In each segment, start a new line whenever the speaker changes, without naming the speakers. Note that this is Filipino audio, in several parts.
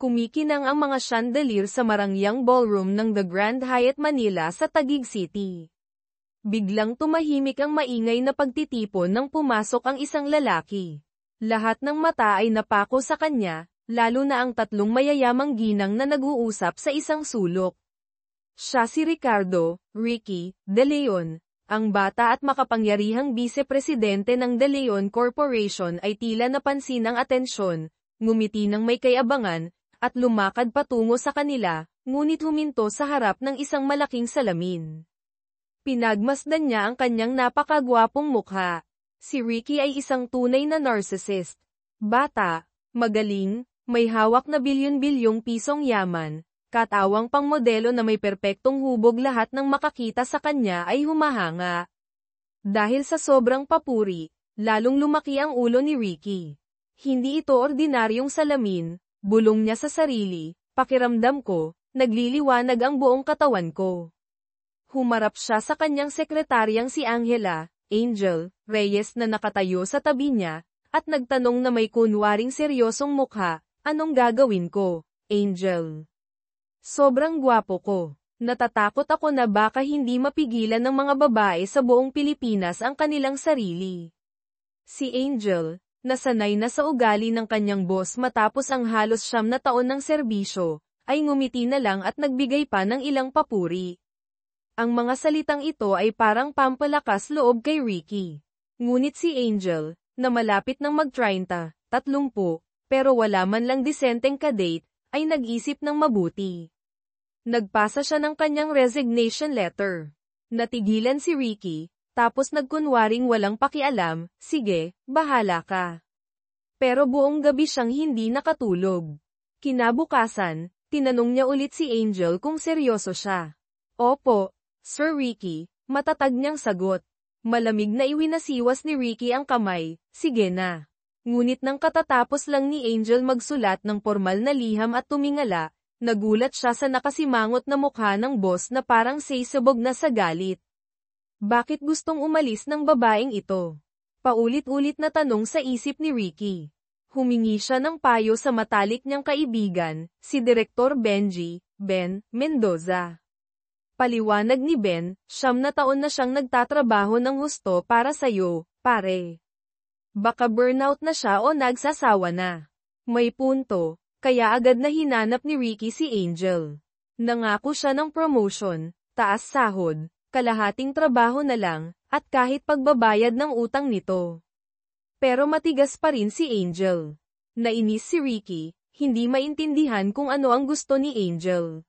Kumikinang ang mga chandelier sa Marangyang Ballroom ng The Grand Hyatt Manila sa Taguig City. Biglang tumahimik ang maingay na pagtitipon nang pumasok ang isang lalaki. Lahat ng mata ay napako sa kanya, lalo na ang tatlong mayayamang ginang na nag-uusap sa isang sulok. Siya si Ricky De Leon. Ang bata at makapangyarihang vice-presidente ng De Leon Corporation ay tila napansin ang atensyon, ngumiti ng may kayabangan, at lumakad patungo sa kanila, ngunit huminto sa harap ng isang malaking salamin. Pinagmasdan niya ang kanyang napakagwapong mukha. Si Ricky ay isang tunay na narcissist. Bata, magaling, may hawak na bilyon-bilyong pisong yaman, katawang pangmodelo na may perpektong hubog, lahat ng makakita sa kanya ay humahanga. Dahil sa sobrang papuri, lalong lumaki ang ulo ni Ricky. Hindi ito ordinaryong salamin, bulong niya sa sarili, pakiramdam ko, nagliliwanag ang buong katawan ko. Humarap siya sa kanyang sekretaryang si Angel Reyes na nakatayo sa tabi niya, at nagtanong na may kunwaring seryosong mukha, anong gagawin ko, Angel? Sobrang gwapo ko. Natatakot ako na baka hindi mapigilan ng mga babae sa buong Pilipinas ang kanilang sarili. Si Angel, nasanay na sa ugali ng kanyang boss matapos ang halos 9 na taon ng serbisyo, ay ngumiti na lang at nagbigay pa ng ilang papuri. Ang mga salitang ito ay parang pampalakas loob kay Ricky. Ngunit si Angel, na malapit ng mag-30, 30, pero wala man lang disenteng kadate, ay nag-isip ng mabuti. Nagpasa siya ng kanyang resignation letter. Natigilan si Ricky, tapos nagkunwaring walang pakialam, sige, bahala ka. Pero buong gabi siyang hindi nakatulog. Kinabukasan, tinanong niya ulit si Angel kung seryoso siya. Opo, Sir Ricky, matatag niyang sagot. Malamig na iwinasiwas ni Ricky ang kamay, sige na. Ngunit nang katatapos lang ni Angel magsulat ng formal na liham at tumingala, nagulat siya sa nakasimangot na mukha ng boss na parang sisabog na sa galit. Bakit gustong umalis ng babaeng ito? Paulit-ulit na tanong sa isip ni Ricky. Humingi siya ng payo sa matalik niyang kaibigan, si Direktor Ben Mendoza. Paliwanag ni Ben, 9 na taon na siyang nagtatrabaho ng husto para sa'yo, pare. Baka burnout na siya o nagsasawa na. May punto, kaya agad na hinanap ni Ricky si Angel. Nangako siya ng promotion, taas sahod, kalahating trabaho na lang, at kahit pagbabayad ng utang nito. Pero matigas pa rin si Angel. Nainis si Ricky, hindi maintindihan kung ano ang gusto ni Angel.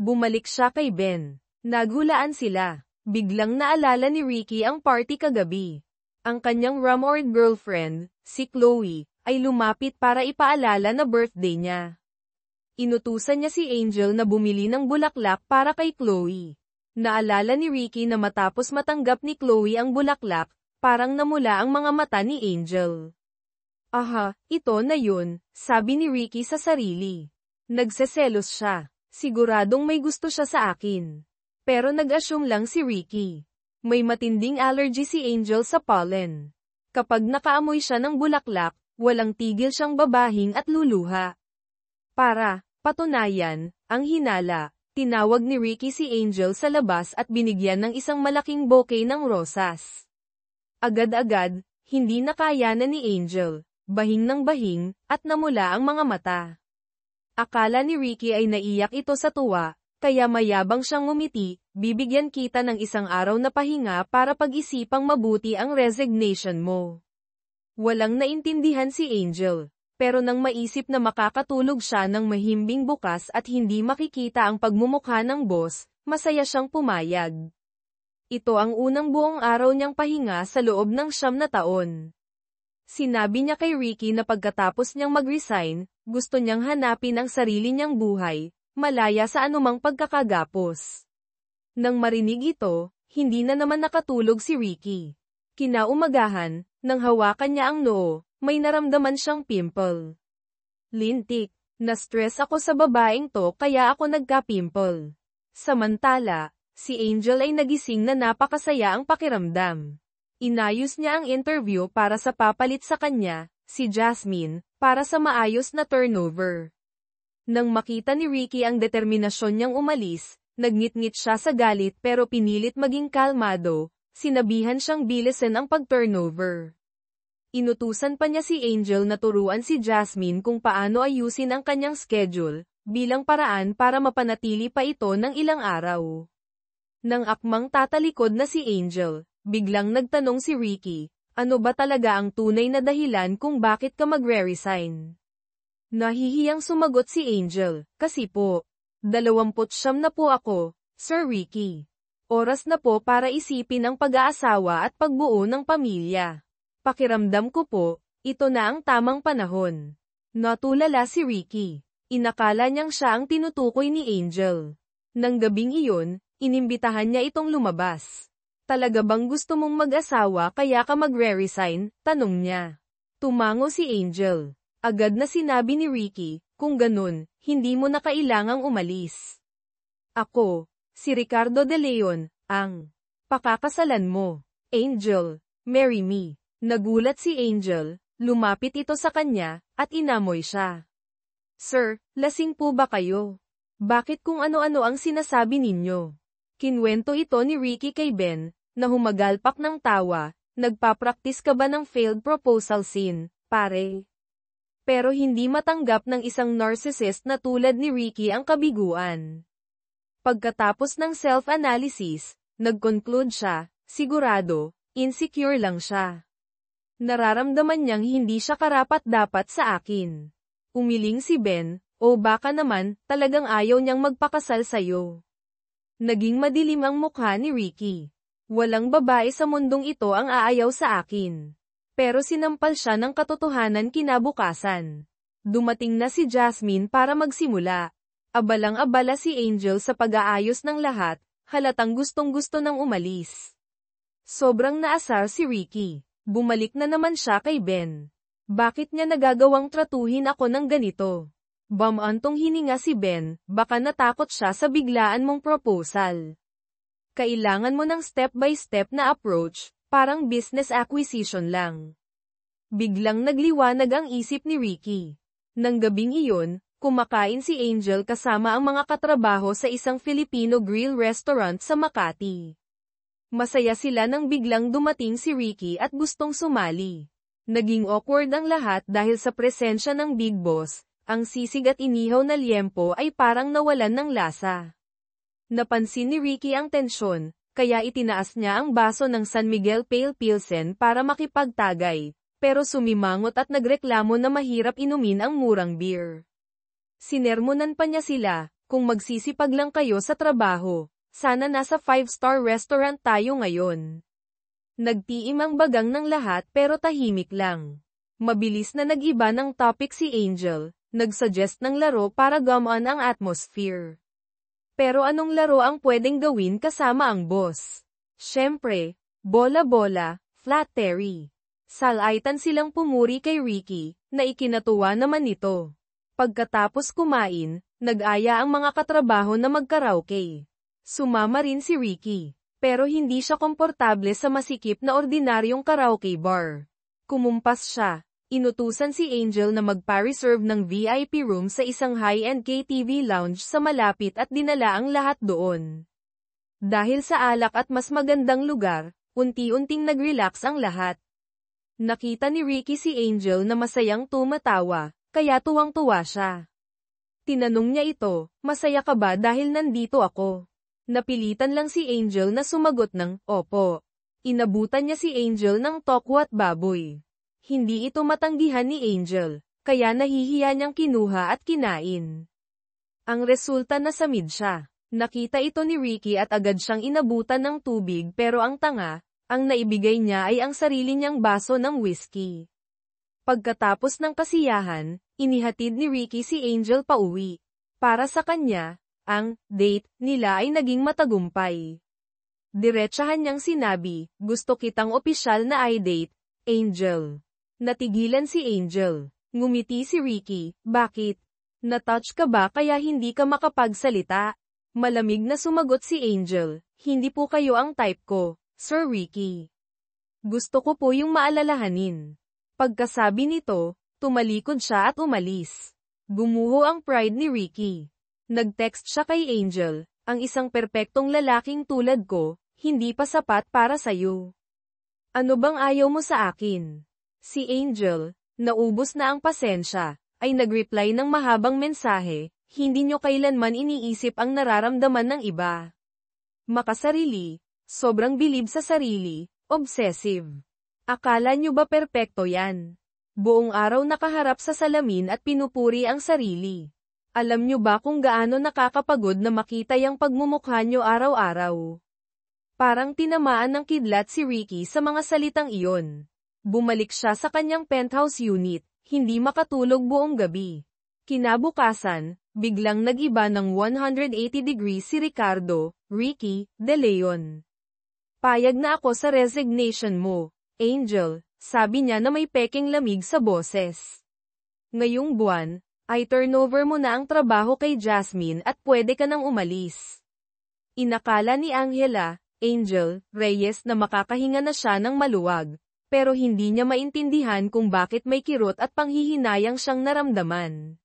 Bumalik siya kay Ben. Naghulaan sila. Biglang naalala ni Ricky ang party kagabi. Ang kanyang rumored girlfriend, si Chloe, ay lumapit para ipaalala na birthday niya. Inutusan niya si Angel na bumili ng bulaklak para kay Chloe. Naalala ni Ricky na matapos matanggap ni Chloe ang bulaklak, parang namula ang mga mata ni Angel. Aha, ito na yun, sabi ni Ricky sa sarili. Nagseselos siya. Siguradong may gusto siya sa akin. Pero nag-assume lang si Ricky. May matinding allergy si Angel sa pollen. Kapag nakaamoy siya ng bulaklak, walang tigil siyang babahing at luluha. Para patunayan ang hinala, tinawag ni Ricky si Angel sa labas at binigyan ng isang malaking bouquet ng rosas. Agad-agad, hindi nakayanan ni Angel, bahing ng bahing, at namula ang mga mata. Akala ni Ricky ay naiyak ito sa tuwa, kaya mayabang siyang ngumiti, bibigyan kita ng 1 araw na pahinga para pag-isipang mabuti ang resignation mo. Walang naintindihan si Angel, pero nang maisip na makakatulog siya ng mahimbing bukas at hindi makikita ang pagmumukha ng boss, masaya siyang pumayag. Ito ang unang buong araw niyang pahinga sa loob ng 9 na taon. Sinabi niya kay Ricky na pagkatapos niyang mag-resign, gusto niyang hanapin ang sarili niyang buhay, malaya sa anumang pagkakagapos. Nang marinig ito, hindi na naman nakatulog si Ricky. Kinaumagahan, nang hawakan niya ang noo, may naramdaman siyang pimple. Lintik, na-stress ako sa babaeng to kaya ako nagka-pimple. Samantala, si Angel ay nagising na napakasaya ang pakiramdam. Inayos niya ang interview para sa papalit sa kanya, si Jasmine, para sa maayos na turnover. Nang makita ni Ricky ang determinasyon niyang umalis, nagngit-ngit siya sa galit pero pinilit maging kalmado, sinabihan siyang bilisan ang pag-turnover. Inutusan pa niya si Angel na turuan si Jasmine kung paano ayusin ang kanyang schedule, bilang paraan para mapanatili pa ito ng ilang araw. Nang akmang tatalikod na si Angel, biglang nagtanong si Ricky, ano ba talaga ang tunay na dahilan kung bakit ka magre-resign? Nahihiyang sumagot si Angel, kasi po, 29 na po ako, Sir Ricky. Oras na po para isipin ang pag-aasawa at pagbuo ng pamilya. Pakiramdam ko po, ito na ang tamang panahon. Natulala si Ricky. Inakala niyang siya ang tinutukoy ni Angel. Nang gabing iyon, inimbitahan niya itong lumabas. Talaga bang gusto mong mag-asawa kaya ka magre-resign? Tanong niya. Tumango si Angel. Agad na sinabi ni Ricky, kung ganun, hindi mo na kailangang umalis. Ako, si Ricardo De Leon, ang pakakasalan mo. Angel, marry me. Nagulat si Angel, lumapit ito sa kanya, at inamoy siya. Sir, lasing po ba kayo? Bakit kung ano-ano ang sinasabi ninyo? Kinwento ito ni Ricky kay Ben, na humagalpak ng tawa, nagpa-practice ka ba ng failed proposal scene, pare? Pero hindi matanggap ng isang narcissist na tulad ni Ricky ang kabiguan. Pagkatapos ng self-analysis, nag-conclude siya, sigurado, insecure lang siya. Nararamdaman niyang hindi siya karapat-dapat sa akin. Umiling si Ben, o baka naman, talagang ayaw niyang magpakasal sa'yo. Naging madilim ang mukha ni Ricky. Walang babae sa mundong ito ang aayaw sa akin. Pero sinampal siya ng katotohanan kinabukasan. Dumating na si Jasmine para magsimula. Abalang-abala si Angel sa pag-aayos ng lahat, halatang gustong-gusto nang umalis. Sobrang naasar si Ricky. Bumalik na naman siya kay Ben. Bakit niya nagagawang tratuhin ako ng ganito? Bamantong hininga si Ben, baka natakot siya sa biglaan mong proposal. Kailangan mo ng step-by-step na approach, parang business acquisition lang. Biglang nagliwanag ang isip ni Ricky. Nang gabing iyon, kumakain si Angel kasama ang mga katrabaho sa isang Filipino grill restaurant sa Makati. Masaya sila nang biglang dumating si Ricky at gustong sumali. Naging awkward ang lahat dahil sa presensya ng Big Boss, ang sisig at inihaw na liempo ay parang nawalan ng lasa. Napansin ni Ricky ang tensyon, kaya itinaas niya ang baso ng San Miguel Pale Pilsen para makipagtagay, pero sumimangot at nagreklamo na mahirap inumin ang murang beer. Sinermonan pa niya sila, kung magsisipag lang kayo sa trabaho, sana nasa 5-star restaurant tayo ngayon. Nagtiim ang bagang ng lahat pero tahimik lang. Mabilis na nag-iba ng topic si Angel, nagsuggest ng laro para gumaan ang atmosphere. Pero anong laro ang pwedeng gawin kasama ang boss? Siyempre, bola-bola, flat Terry. Salaitan silang pumuri kay Ricky, na ikinatuwa naman nito. Pagkatapos kumain, nag-aya ang mga katrabaho na magkaraoke. Sumama rin si Ricky, pero hindi siya komportable sa masikip na ordinaryong karaoke bar. Kumumpas siya. Inutusan si Angel na magpa-reserve ng VIP room sa isang high-end KTV lounge sa malapit at dinala ang lahat doon. Dahil sa alak at mas magandang lugar, unti-unting nag-relax ang lahat. Nakita ni Ricky si Angel na masayang tumatawa, kaya tuwang-tuwa siya. Tinanong niya ito, masaya ka ba dahil nandito ako? Napilitan lang si Angel na sumagot ng, opo. Inabutan niya si Angel ng tokwa at baboy. Hindi ito matanggihan ni Angel, kaya nahihiya niyang kinuha at kinain. Ang resulta na samid siya. Nakita ito ni Ricky at agad siyang inabutan ng tubig pero ang tanga, ang naibigay niya ay ang sarili niyang baso ng whiskey. Pagkatapos ng kasiyahan, inihatid ni Ricky si Angel pauwi. Para sa kanya, ang date nila ay naging matagumpay. Diretsahan niyang sinabi, gusto kitang opisyal na i-date, Angel. Natigilan si Angel. Ngumiti si Ricky, bakit? Na-touch ka ba kaya hindi ka makapagsalita? Malamig na sumagot si Angel, hindi po kayo ang type ko, Sir Ricky. Gusto ko po yung maalalahanin. Pagkasabi nito, tumalikod siya at umalis. Gumuho ang pride ni Ricky. Nag-text siya kay Angel, ang isang perpektong lalaking tulad ko, hindi pa sapat para sa'yo. Ano bang ayaw mo sa akin? Si Angel, naubos na ang pasensya, ay nag-reply ng mahabang mensahe, hindi nyo kailanman iniisip ang nararamdaman ng iba. Makasarili, sobrang bilib sa sarili, obsessive. Akala nyo ba perpekto yan? Buong araw nakaharap sa salamin at pinupuri ang sarili. Alam nyo ba kung gaano nakakapagod na makita yung pagmumukha nyo araw-araw? Parang tinamaan ng kidlat si Ricky sa mga salitang iyon. Bumalik siya sa kanyang penthouse unit, hindi makatulog buong gabi. Kinabukasan, biglang nag-iba ng 180 degrees si Ricardo, Ricky, De Leon. Payag na ako sa resignation mo, Angel, sabi niya na may peking lamig sa boses. Ngayong buwan, ay turnover mo na ang trabaho kay Jasmine at pwede ka nang umalis. Inakala ni Angela, Angel, Reyes na makakahinga na siya ng maluwag, pero hindi niya maintindihan kung bakit may kirot at panghihinayang siyang naramdaman.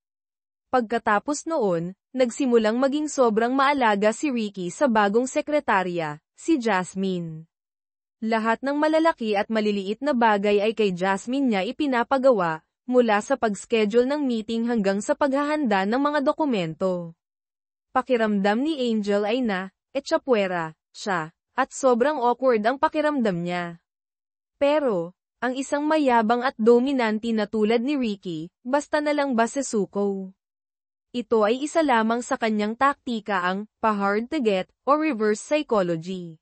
Pagkatapos noon, nagsimulang maging sobrang maalaga si Ricky sa bagong sekretarya, si Jasmine. Lahat ng malalaki at maliliit na bagay ay kay Jasmine niya ipinapagawa, mula sa pag-schedule ng meeting hanggang sa paghahanda ng mga dokumento. Pakiramdam ni Angel ay etsapuwera siya, at sobrang awkward ang pakiramdam niya. Pero, ang isang mayabang at dominante na tulad ni Ricky, basta na lang ba sesuko? Ito ay isa lamang sa kanyang taktika ang pa-hard to get o reverse psychology.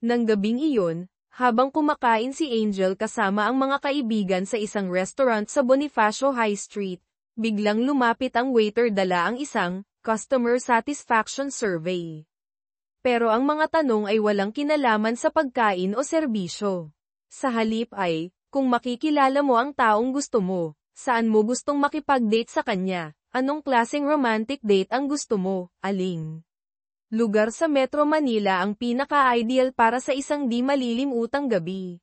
Nang gabing iyon, habang kumakain si Angel kasama ang mga kaibigan sa isang restaurant sa Bonifacio High Street, biglang lumapit ang waiter dala ang isang customer satisfaction survey. Pero ang mga tanong ay walang kinalaman sa pagkain o serbisyo. Sa halip ay, kung makikilala mo ang taong gusto mo, saan mo gustong makipag-date sa kanya, anong klaseng romantic date ang gusto mo, aling lugar sa Metro Manila ang pinaka-ideal para sa isang di malilimutang gabi.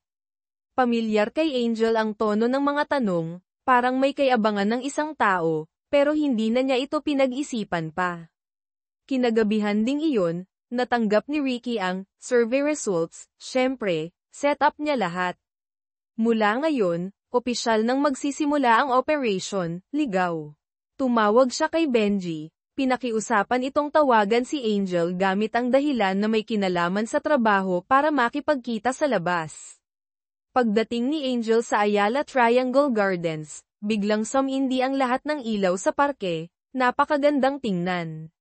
Pamilyar kay Angel ang tono ng mga tanong, parang may kayabangan ng isang tao, pero hindi na niya ito pinag-isipan pa. Kinagabihan ding iyon, natanggap ni Ricky ang survey results, syempre, set up niya lahat. Mula ngayon, opisyal nang magsisimula ang operation, ligaw. Tumawag siya kay Benji. Pinakiusapan itong tawagan si Angel gamit ang dahilan na may kinalaman sa trabaho para makipagkita sa labas. Pagdating ni Angel sa Ayala Triangle Gardens, biglang sumindi ang lahat ng ilaw sa parke, napakagandang tingnan.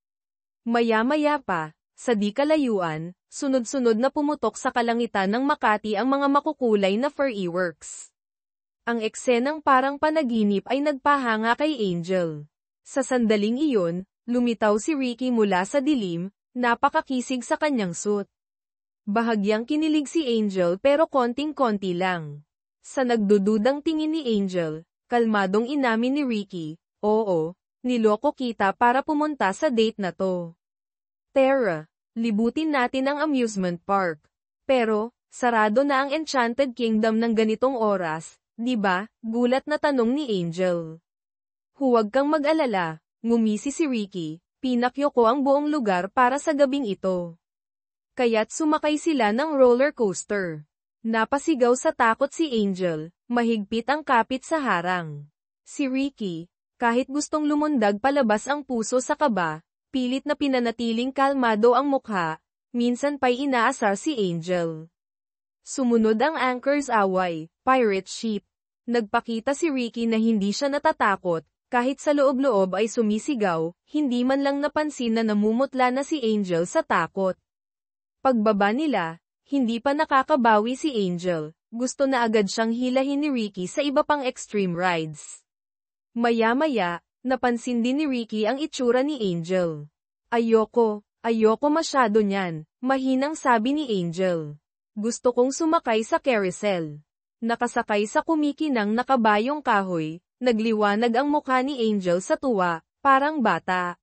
Maya-maya pa, sa di kalayuan, sunod-sunod na pumutok sa kalangitan ng Makati ang mga makukulay na fireworks. Ang eksenang parang panaginip ay nagpahanga kay Angel. Sa sandaling iyon, lumitaw si Ricky mula sa dilim, napakakisig sa kanyang suit. Bahagyang kinilig si Angel pero konting-konti lang. Sa nagdududang tingin ni Angel, kalmadong inamin ni Ricky, oo, niloko kita para pumunta sa date na to. Tara, libutin natin ang amusement park. Pero, sarado na ang Enchanted Kingdom ng ganitong oras, di ba? Gulat na tanong ni Angel. Huwag kang mag-alala. Ngumisi si Ricky, pinakyo ko ang buong lugar para sa gabing ito. Kaya't sumakay sila ng roller coaster. Napasigaw sa takot si Angel, mahigpit ang kapit sa harang. Si Ricky, kahit gustong lumundag palabas ang puso sa kaba, pilit na pinanatiling kalmado ang mukha, minsan pa'y inaasar si Angel. Sumunod ang anchor's away, pirate ship. Nagpakita si Ricky na hindi siya natatakot. Kahit sa loob-loob ay sumisigaw, hindi man lang napansin na namumutla na si Angel sa takot. Pagbaba nila, hindi pa nakakabawi si Angel, gusto na agad siyang hilahin ni Ricky sa iba pang extreme rides. Maya-maya, napansin din ni Ricky ang itsura ni Angel. Ayoko masyado niyan, mahinang sabi ni Angel. Gusto kong sumakay sa carousel. Nakasakay sa kumikinang nakabayong kahoy. Nagliwanag ang mukha ni Angel sa tuwa, parang bata.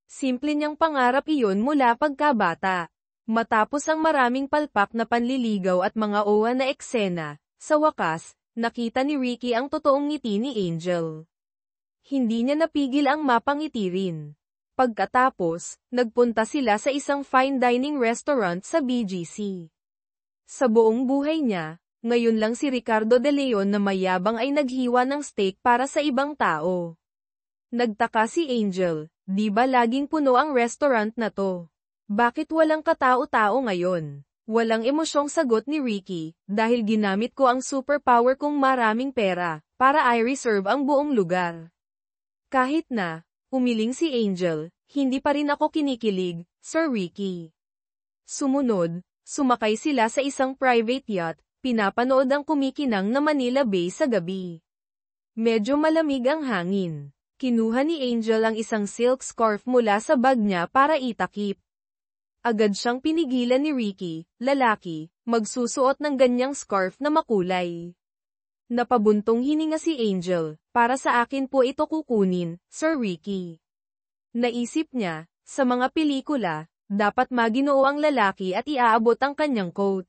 Simple niyang pangarap iyon mula pagkabata. Matapos ang maraming palpak na panliligaw at mga owa na eksena, sa wakas, nakita ni Ricky ang totoong ngiti ni Angel. Hindi niya napigil ang mapangiti rin. Pagkatapos, nagpunta sila sa isang fine dining restaurant sa BGC. Sa buong buhay niya, ngayon lang si Ricardo De Leon na mayabang ay naghiwa ng steak para sa ibang tao. Nagtaka si Angel, di ba laging puno ang restaurant na to? Bakit walang katao-tao ngayon? Walang emosyong sagot ni Ricky, dahil ginamit ko ang superpower kong maraming pera, para i-reserve ang buong lugar. Kahit na, umiling si Angel, hindi pa rin ako kinikilig, Sir Ricky. Sumunod, sumakay sila sa isang private yacht, pinapanood ang kumikinang na Manila Bay sa gabi. Medyo malamig ang hangin. Kinuha ni Angel ang isang silk scarf mula sa bag niya para itakip. Agad siyang pinigilan ni Ricky, lalaki, magsusuot ng ganyang scarf na makulay. Napabuntong hininga si Angel, para sa akin po ito kukunin, Sir Ricky. Naisip niya, sa mga pelikula, dapat maginoo ang lalaki at iaabot ang kanyang coat.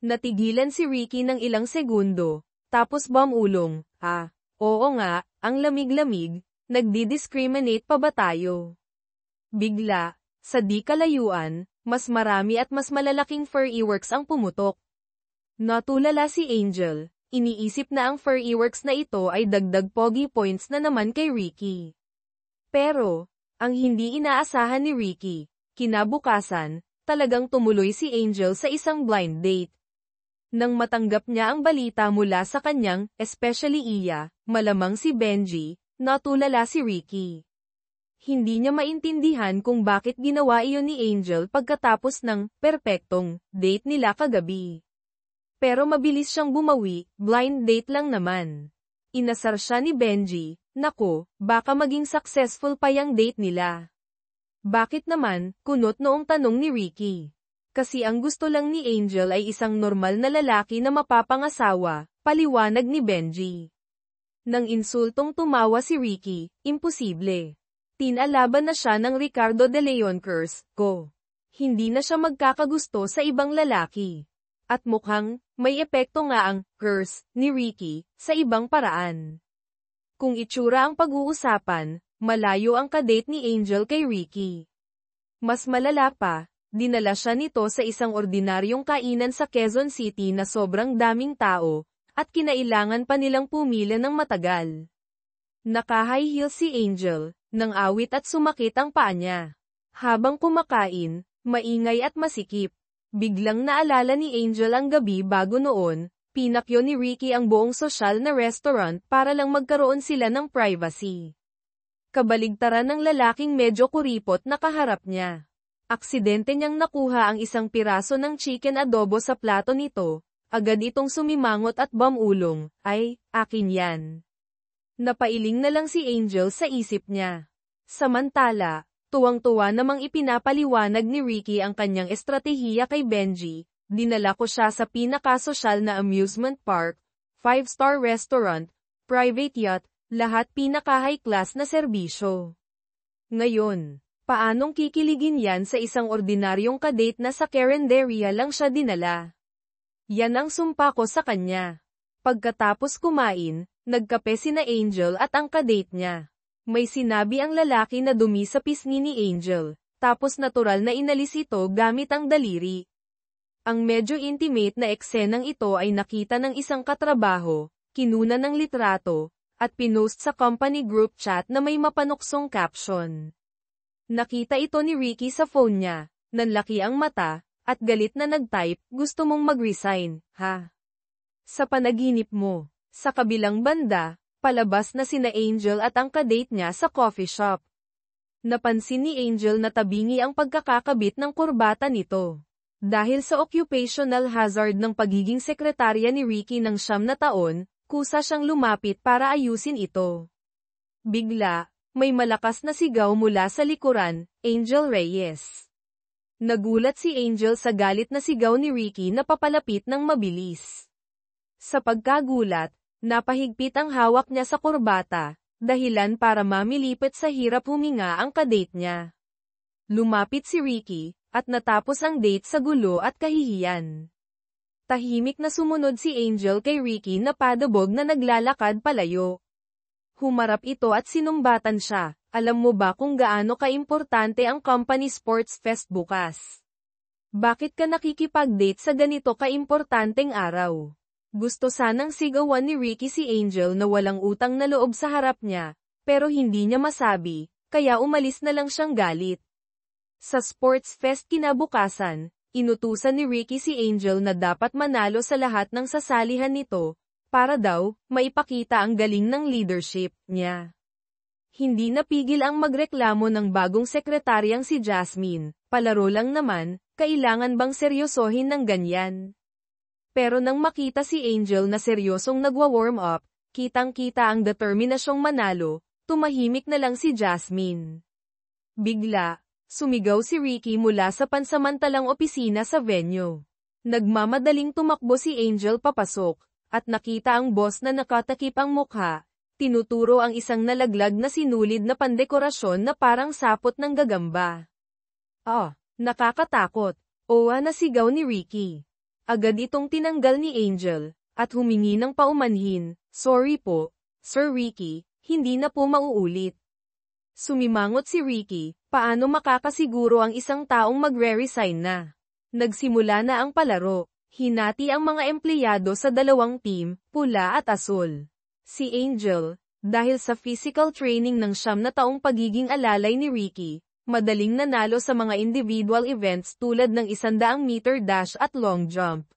Natigilan si Ricky ng ilang segundo, tapos bumulong, oo nga, ang lamig-lamig, nagdi-discriminate pa ba tayo? Bigla, sa di kalayuan, mas marami at mas malalaking furry works ang pumutok. Natulala si Angel, iniisip na ang furry works na ito ay dagdag pogi points na naman kay Ricky. Pero, ang hindi inaasahan ni Ricky, kinabukasan, talagang tumuloy si Angel sa isang blind date. Nang matanggap niya ang balita mula sa kanyang, especially Iya, malamang si Benji, natulala si Ricky. Hindi niya maintindihan kung bakit ginawa iyon ni Angel pagkatapos ng perpektong date nila kagabi. Pero mabilis siyang bumawi, blind date lang naman. Inasar siya ni Benji, nako, baka maging successful pa yung date nila. Bakit naman, kunot noong tanong ni Ricky. Kasi ang gusto lang ni Angel ay isang normal na lalaki na mapapangasawa, paliwanag ni Benji. Nang insultong tumawa si Ricky, imposible. Tinalaban na siya ng Ricardo De Leon curse ko. Hindi na siya magkakagusto sa ibang lalaki. At mukhang, may epekto nga ang curse ni Ricky sa ibang paraan. Kung itsura ang pag-uusapan, malayo ang kadate ni Angel kay Ricky. Mas malala pa, dinala siya nito sa isang ordinaryong kainan sa Quezon City na sobrang daming tao, at kinailangan pa nilang pumila ng matagal. Naka-high heels si Angel, nang awit at sumakit ang paa niya. Habang kumakain, maingay at masikip. Biglang naalala ni Angel ang gabi bago noon, pinakyo ni Ricky ang buong sosyal na restaurant para lang magkaroon sila ng privacy. Kabaligtaran ng lalaking medyo kuripot na kaharap niya. Aksidente niyang nakuha ang isang piraso ng chicken adobo sa plato nito, agad itong sumimangot at bumulong, ay, akin yan. Napailing na lang si Angel sa isip niya. Samantala, tuwang-tuwa namang ipinapaliwanag ni Ricky ang kanyang estratehiya kay Benji, dinala ko siya sa pinakasosyal na amusement park, 5-star restaurant, private yacht, lahat pinaka-high class na serbisyo. Ngayon, paanong kikiligin yan sa isang ordinaryong kadate na sa Carinderia lang siya dinala? Yan ang sumpa ko sa kanya. Pagkatapos kumain, nagkape sina Angel at ang kadate niya. May sinabi ang lalaki na dumi sa pisngi ni Angel, tapos natural na inalis ito gamit ang daliri. Ang medyo intimate na eksenang ito ay nakita ng isang katrabaho, kinuna ng litrato, at pinost sa company group chat na may mapanuksong caption. Nakita ito ni Ricky sa phone niya, nanlaki ang mata, at galit na nag-type, gusto mong mag-resign, ha? Sa panaginip mo. Sa kabilang banda, palabas na sina Angel at ang kadate niya sa coffee shop. Napansin ni Angel na tabingi ang pagkakakabit ng kurbata nito. Dahil sa occupational hazard ng pagiging sekretarya ni Ricky ng 9 na taon, kusa siyang lumapit para ayusin ito. Bigla, may malakas na sigaw mula sa likuran, Angel Reyes. Nagulat si Angel sa galit na sigaw ni Ricky na papalapit ng mabilis. Sa pagkagulat, napahigpit ang hawak niya sa kurbata, dahilan para mamilipit sa hirap huminga ang kadate niya. Lumapit si Ricky, at natapos ang date sa gulo at kahihiyan. Tahimik na sumunod si Angel kay Ricky na padabog na naglalakad palayo. Humarap ito at sinumbatan siya. Alam mo ba kung gaano kaimportante ang company sports fest bukas? Bakit ka nakikipag-date sa ganito kaimportanteng araw? Gusto sanang sigawan ni Ricky si Angel na walang utang na loob sa harap niya, pero hindi niya masabi, kaya umalis na lang siyang galit. Sa sports fest kinabukasan, inutusan ni Ricky si Angel na dapat manalo sa lahat ng sasalihan nito, para daw, maipakita ang galing ng leadership niya. Hindi napigil ang magreklamo ng bagong sekretaryang si Jasmine, palaro lang naman, kailangan bang seryosohin ng ganyan? Pero nang makita si Angel na seryosong nagwa-warm up, kitang-kita ang determinasyong manalo, tumahimik na lang si Jasmine. Bigla, sumigaw si Ricky mula sa pansamantalang opisina sa venue. Nagmamadaling tumakbo si Angel papasok, at nakita ang boss na nakatakip ang mukha. Tinuturo ang isang nalaglag na sinulid na pandekorasyon na parang sapot ng gagamba. Nakakatakot. Owa na sigaw ni Ricky. Agad itong tinanggal ni Angel, at humingi ng paumanhin. Sorry po, Sir Ricky, hindi na po mauulit. Sumimangot si Ricky, paano makakasiguro ang isang taong magre-resign na? Nagsimula na ang palaro. Hinati ang mga empleyado sa dalawang team, pula at asul. Si Angel, dahil sa physical training ng 9 na taong pagiging alalay ni Ricky, madaling nanalo sa mga individual events tulad ng 100-meter dash at long jump.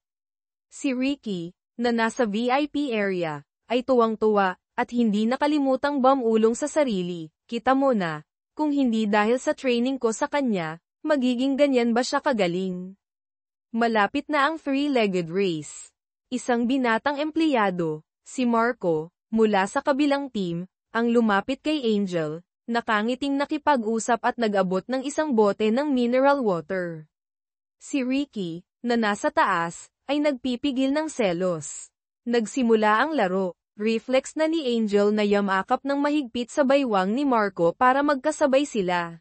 Si Ricky, na nasa VIP area, ay tuwang-tuwa, at hindi nakalimutang bumulong sa sarili. Kita mo na, kung hindi dahil sa training ko sa kanya, magiging ganyan ba siya kagaling? Malapit na ang 3-legged race. Isang binatang empleyado, si Marco, mula sa kabilang team, ang lumapit kay Angel, nakangiting nakipag-usap at nag-abot ng isang bote ng mineral water. Si Ricky, na nasa taas, ay nagpipigil ng selos. Nagsimula ang laro, reflex na ni Angel na yamakap ng mahigpit sa baywang ni Marco para magkasabay sila.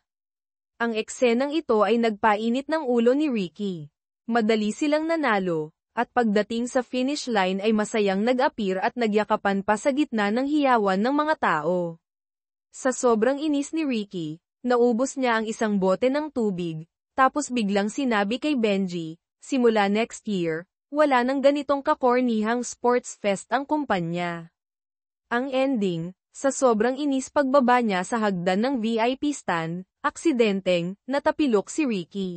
Ang eksenang ito ay nagpainit ng ulo ni Ricky. Madali silang nanalo, at pagdating sa finish line ay masayang nag-appear at nagyakapan pa sa gitna ng hiyawan ng mga tao. Sa sobrang inis ni Ricky, naubos niya ang isang bote ng tubig, tapos biglang sinabi kay Benji, simula next year, wala nang ganitong kakornihang sports fest ang kumpanya. Ang ending, sa sobrang inis pagbaba niya sa hagdan ng VIP stand, aksidenteng, natapilok si Ricky.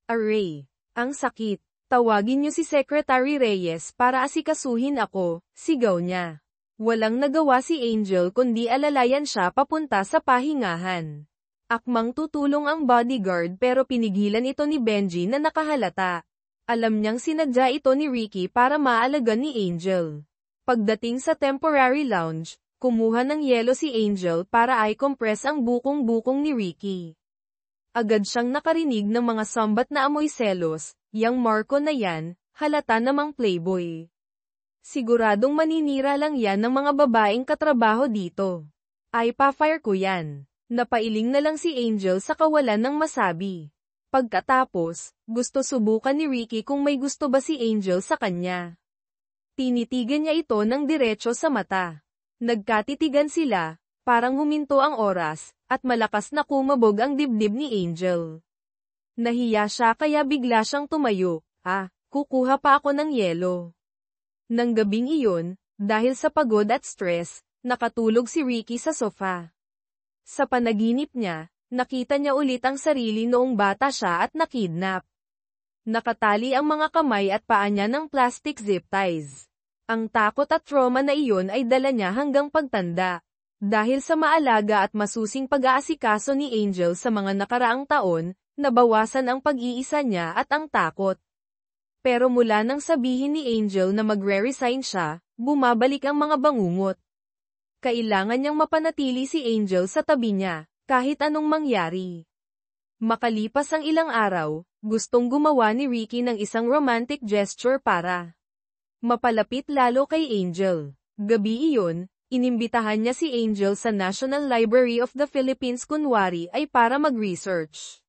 Aray! Ang sakit. Tawagin niyo si Secretary Reyes para asikasuhin ako, sigaw niya. Walang nagawa si Angel kundi alalayan siya papunta sa pahingahan. Akmang tutulong ang bodyguard pero pinigilan ito ni Benji na nakahalata. Alam niyang sinadya ito ni Ricky para maalagan ni Angel. Pagdating sa temporary lounge, kumuha ng yelo si Angel para i-compress ang bukong-bukong ni Ricky. Agad siyang nakarinig ng mga sambat na amoy selos, yang Marco na yan, halata namang playboy. Siguradong maninira lang yan ng mga babaeng katrabaho dito. Ay pa-fire ko yan. Napailing na lang si Angel sa kawalan ng masabi. Pagkatapos, gusto subukan ni Ricky kung may gusto ba si Angel sa kanya. Tinitigan niya ito ng diretso sa mata. Nagkatitigan sila, parang huminto ang oras, at malakas na kumabog ang dibdib ni Angel. Nahiya siya kaya bigla siyang tumayo, kukuha pa ako ng yelo. Nang gabing iyon, dahil sa pagod at stress, nakatulog si Ricky sa sofa. Sa panaginip niya, nakita niya ulit ang sarili noong bata siya at nakidnap. Nakatali ang mga kamay at paa niya ng plastic zip ties. Ang takot at trauma na iyon ay dala niya hanggang pagtanda. Dahil sa maalaga at masusing pag-aasikaso ni Angel sa mga nakaraang taon, nabawasan ang pag-iisa niya at ang takot. Pero mula nang sabihin ni Angel na magre-resign siya, bumabalik ang mga bangungot. Kailangan niyang mapanatili si Angel sa tabi niya, kahit anong mangyari. Makalipas ang ilang araw, gustong gumawa ni Ricky ng isang romantic gesture para mapalapit lalo kay Angel. Gabi iyon, inimbitahan niya si Angel sa National Library of the Philippines kunwari ay para mag-research.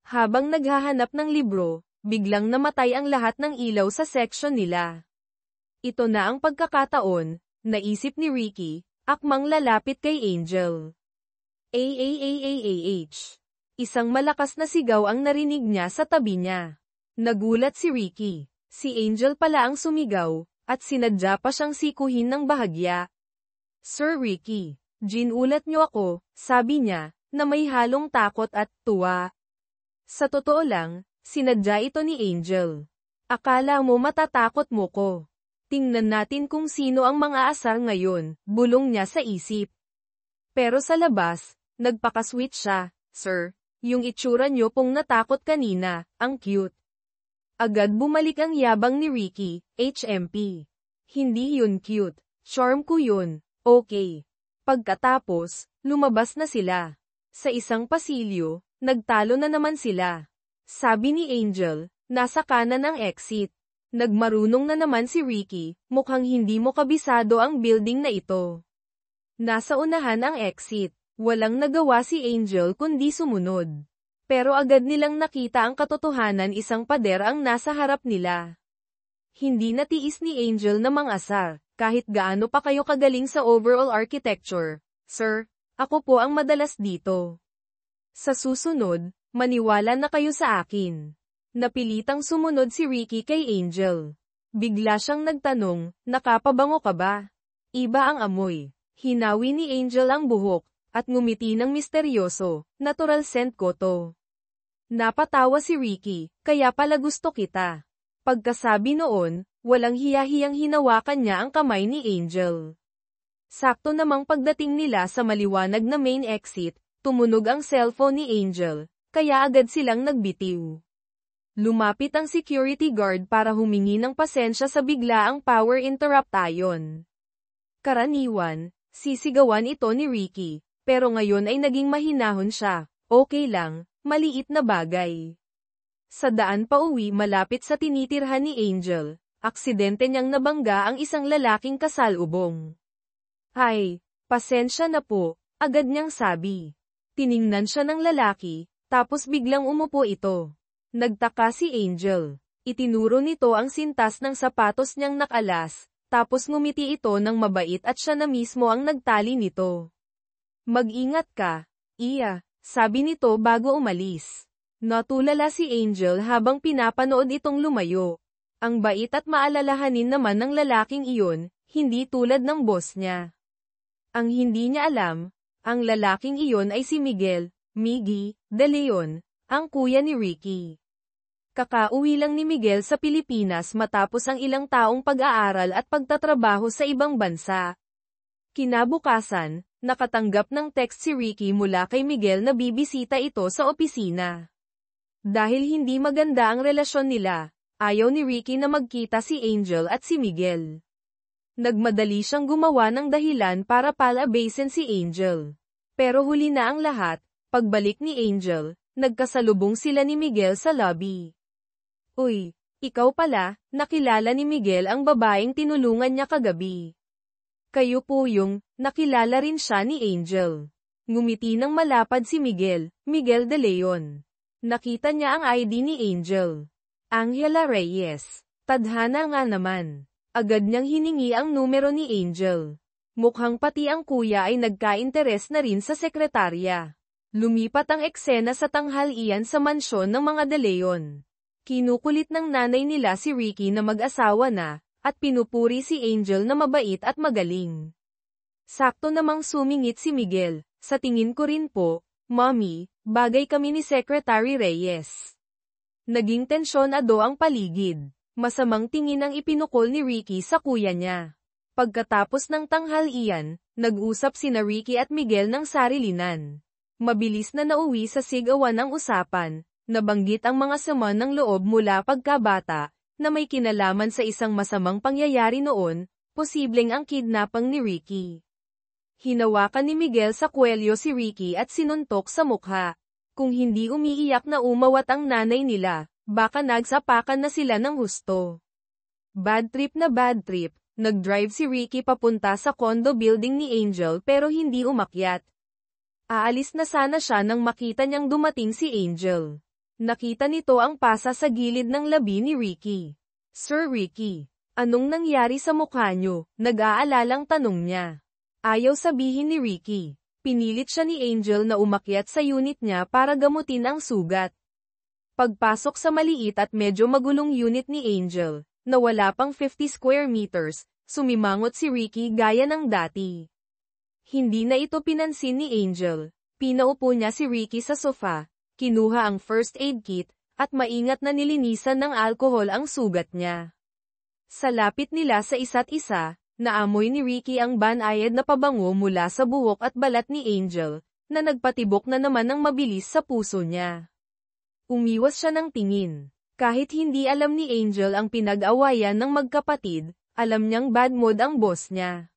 Habang naghahanap ng libro, biglang namatay ang lahat ng ilaw sa section nila. Ito na ang pagkakataon, naisip ni Ricky, akmang lalapit kay Angel. Aaaaah. Isang malakas na sigaw ang narinig niya sa tabi niya. Nagulat si Ricky. Si Angel pala ang sumigaw, at sinadya pa siyang sikuhin ng bahagya. Sir Ricky, ginulat niyo ako, sabi niya, na may halong takot at tuwa. Sa totoo lang, sinadya ito ni Angel. Akala mo matatakot mo ko. Tingnan natin kung sino ang mga asar ngayon, bulong niya sa isip. Pero sa labas, nagpakasweet siya, sir, yung itsura niyo pong natakot kanina, ang cute. Agad bumalik ang yabang ni Ricky, HMP. Hindi yun cute, charm ko yun, okay. Pagkatapos, lumabas na sila. Sa isang pasilyo, nagtalo na naman sila. Sabi ni Angel, nasa kanan ang exit. Nagmarunong na naman si Ricky, mukhang hindi mo kabisado ang building na ito. Nasa unahan ang exit, walang nagawa si Angel kundi sumunod. Pero agad nilang nakita ang katotohanan, isang pader ang nasa harap nila. Hindi natiis ni Angel na mangasar, kahit gaano pa kayo kagaling sa overall architecture. Sir, ako po ang madalas dito. Sa susunod, maniwala na kayo sa akin. Napilitang sumunod si Ricky kay Angel. Bigla siyang nagtanong, nakapabango ka ba? Iba ang amoy. Hinawi ni Angel ang buhok, at ngumiti ng misteryoso, natural scent ko to. Napatawa si Ricky, kaya pala gusto kita. Pagkasabi noon, walang hiya-hiyang hinawakan niya ang kamay ni Angel. Sakto namang pagdating nila sa maliwanag na main exit, tumunog ang cellphone ni Angel, kaya agad silang nagbitiw. Lumapit ang security guard para humingi ng pasensya sa biglaang power interrupt ayon. Karaniwan, sisigawan ito ni Ricky, pero ngayon ay naging mahinahon siya, okay lang, maliit na bagay. Sa daan pa uwi malapit sa tinitirhan ni Angel, aksidente niyang nabangga ang isang lalaking kasalubong. Ay, pasensya na po, agad niyang sabi. Tiningnan siya ng lalaki, tapos biglang umupo ito. Nagtaka si Angel. Itinuro nito ang sintas ng sapatos niyang nakalas, tapos ngumiti ito ng mabait at siya na mismo ang nagtali nito. Mag-ingat ka, Iya, sabi nito bago umalis. Natulala si Angel habang pinapanood itong lumayo. Ang bait at maalalahanin naman ng lalaking iyon, hindi tulad ng boss niya. Ang hindi niya alam, ang lalaking iyon ay si Miguel, Miggy, De Leon, ang kuya ni Ricky. Kakauwi lang ni Miguel sa Pilipinas matapos ang ilang taong pag-aaral at pagtatrabaho sa ibang bansa. Kinabukasan, nakatanggap ng text si Ricky mula kay Miguel na bibisita ito sa opisina. Dahil hindi maganda ang relasyon nila, ayaw ni Ricky na magkita si Angel at si Miguel. Nagmadali siyang gumawa ng dahilan para palabasin si Angel. Pero huli na ang lahat, pagbalik ni Angel, nagkasalubong sila ni Miguel sa lobby. Uy, ikaw pala, nakilala ni Miguel ang babaeng tinulungan niya kagabi. Kayo po yung, nakilala rin siya ni Angel. Ngumiti ng malapad si Miguel, Miguel De Leon. Nakita niya ang ID ni Angel. Angela Reyes. Tadhana nga naman. Agad niyang hiningi ang numero ni Angel. Mukhang pati ang kuya ay nagka-interes na rin sa sekretarya. Lumipat ang eksena sa tanghalian sa mansyon ng mga De Leon. Kinukulit ng nanay nila si Ricky na mag-asawa na, at pinupuri si Angel na mabait at magaling. Sakto namang sumingit si Miguel, sa tingin ko rin po, Mommy, bagay kami ni Secretary Reyes. Naging tensyonado ang paligid. Masamang tingin ang ipinukol ni Ricky sa kuya niya. Pagkatapos ng tanghalian, nag-usap sina Ricky at Miguel ng sarilinan. Mabilis na nauwi sa sigawan ang usapan. Nabanggit ang mga sama ng loob mula pagkabata, na may kinalaman sa isang masamang pangyayari noon, posibleng ang kidnapang ni Ricky. Hinawakan ni Miguel sa kwelyo si Ricky at sinuntok sa mukha. Kung hindi umiiyak na umawat ang nanay nila, baka nagsapakan na sila ng husto. Bad trip, nag-drive si Ricky papunta sa condo building ni Angel pero hindi umakyat. Aalis na sana siya nang makita niyang dumating si Angel. Nakita nito ang pasa sa gilid ng labi ni Ricky. Sir Ricky, anong nangyari sa mukha niyo? Nag-aalalang tanong niya. Ayaw sabihin ni Ricky. Pinilit siya ni Angel na umakyat sa unit niya para gamutin ang sugat. Pagpasok sa maliit at medyo magulong unit ni Angel, na wala pang 50 square meters, sumimangot si Ricky gaya ng dati. Hindi na ito pinansin ni Angel. Pinaupo niya si Ricky sa sofa, kinuha ang first aid kit, at maingat na nilinisan ng alkohol ang sugat niya. Sa lapit nila sa isa't isa, naamoy ni Ricky ang banayad na pabango mula sa buhok at balat ni Angel, na nagpatibok na naman ng mabilis sa puso niya. Umiwas siya ng tingin. Kahit hindi alam ni Angel ang pinag-awayan ng magkapatid, alam niyang bad mood ang boss niya.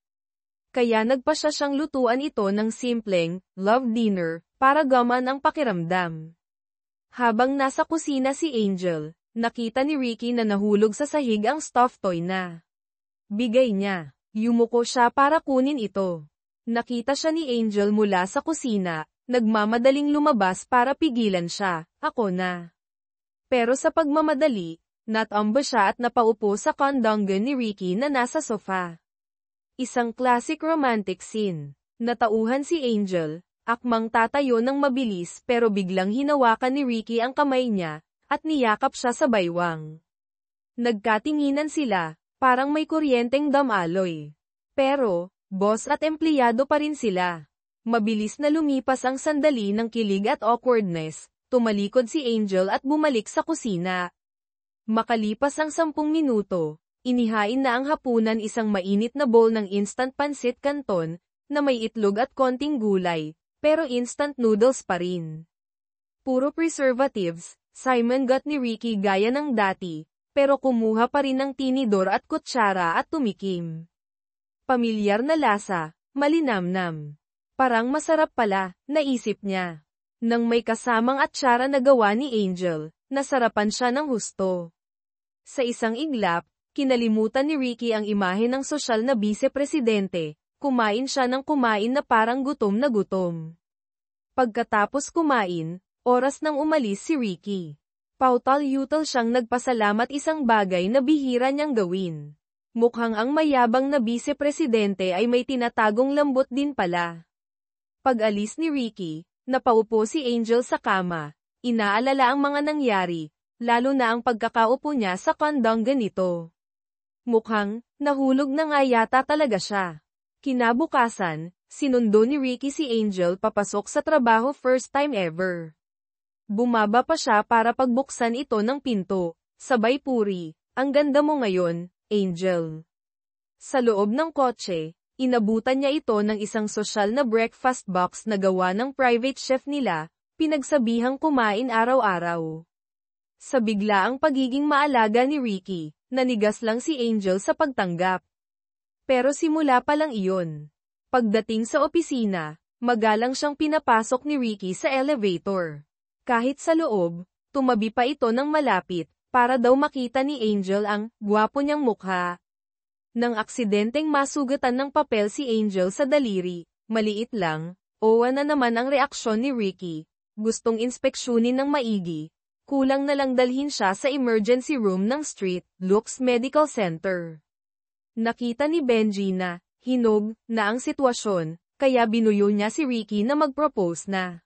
Kaya nagpasya siyang lutuan ito ng simpleng, love dinner, para gaman ang pakiramdam. Habang nasa kusina si Angel, nakita ni Ricky na nahulog sa sahig ang stuffed toy na bigay niya. Yumuko siya para kunin ito. Nakita siya ni Angel mula sa kusina, nagmamadaling lumabas para pigilan siya. Ako na. Pero sa pagmamadali, natumba siya at napaupo sa kondongan ni Ricky na nasa sofa. Isang classic romantic scene. Natauhan si Angel, akmang tatayo ng mabilis pero biglang hinawakan ni Ricky ang kamay niya, at niyakap siya sa baywang. Nagkatinginan sila, parang may kuryenteng damaloy. Pero, boss at empleyado pa rin sila. Mabilis na lumipas ang sandali ng kilig at awkwardness, tumalikod si Angel at bumalik sa kusina. Makalipas ang 10 minuto, inihain na ang hapunan isang mainit na bowl ng instant pancit canton, na may itlog at konting gulay, pero instant noodles pa rin. Puro preservatives, Simon got ni Ricky gaya ng dati, pero kumuha pa rin ng tinidor at kutsara at tumikim. Pamilyar na lasa, malinamnam. Parang masarap pala, naisip niya. Nang may kasamang atsara na gawa ni Angel, nasarapan siya ng husto. Sa isang iglap, kinalimutan ni Ricky ang imahe ng sosyal na bise-presidente, kumain siya ng kumain na parang gutom na gutom. Pagkatapos kumain, oras nang umalis si Ricky. Pautal-yutal siyang nagpasalamat isang bagay na bihira niyang gawin. Mukhang ang mayabang na bise-presidente ay may tinatagong lambot din pala. Pag-alis ni Ricky, napaupo si Angel sa kama. Inaalala ang mga nangyari, lalo na ang pagkakaupo niya sa kondongan nito. Mukhang, nahulog na nga yata talaga siya. Kinabukasan, sinundo ni Ricky si Angel papasok sa trabaho first time ever. Bumaba pa siya para pagbuksan ito ng pinto. Sabay puri, ang ganda mo ngayon, Angel. Sa loob ng kotse, inabutan niya ito ng isang sosyal na breakfast box na gawa ng private chef nila, pinagsabihang kumain araw-araw. Sa biglaang pagiging maalaga ni Ricky, nanigas lang si Angel sa pagtanggap. Pero simula pa lang iyon. Pagdating sa opisina, magalang siyang pinapasok ni Ricky sa elevator. Kahit sa loob, tumabi pa ito ng malapit, para daw makita ni Angel ang gwapo niyang mukha. Nang aksidenteng masugatan ng papel si Angel sa daliri, maliit lang, owa na naman ang reaksyon ni Ricky. Gustong inspeksyonin ng maigi. Kulang na lang dalhin siya sa emergency room ng Street Lux Medical Center. Nakita ni Benji na hinog na ang sitwasyon, kaya binuyo niya si Ricky na mag-propose na.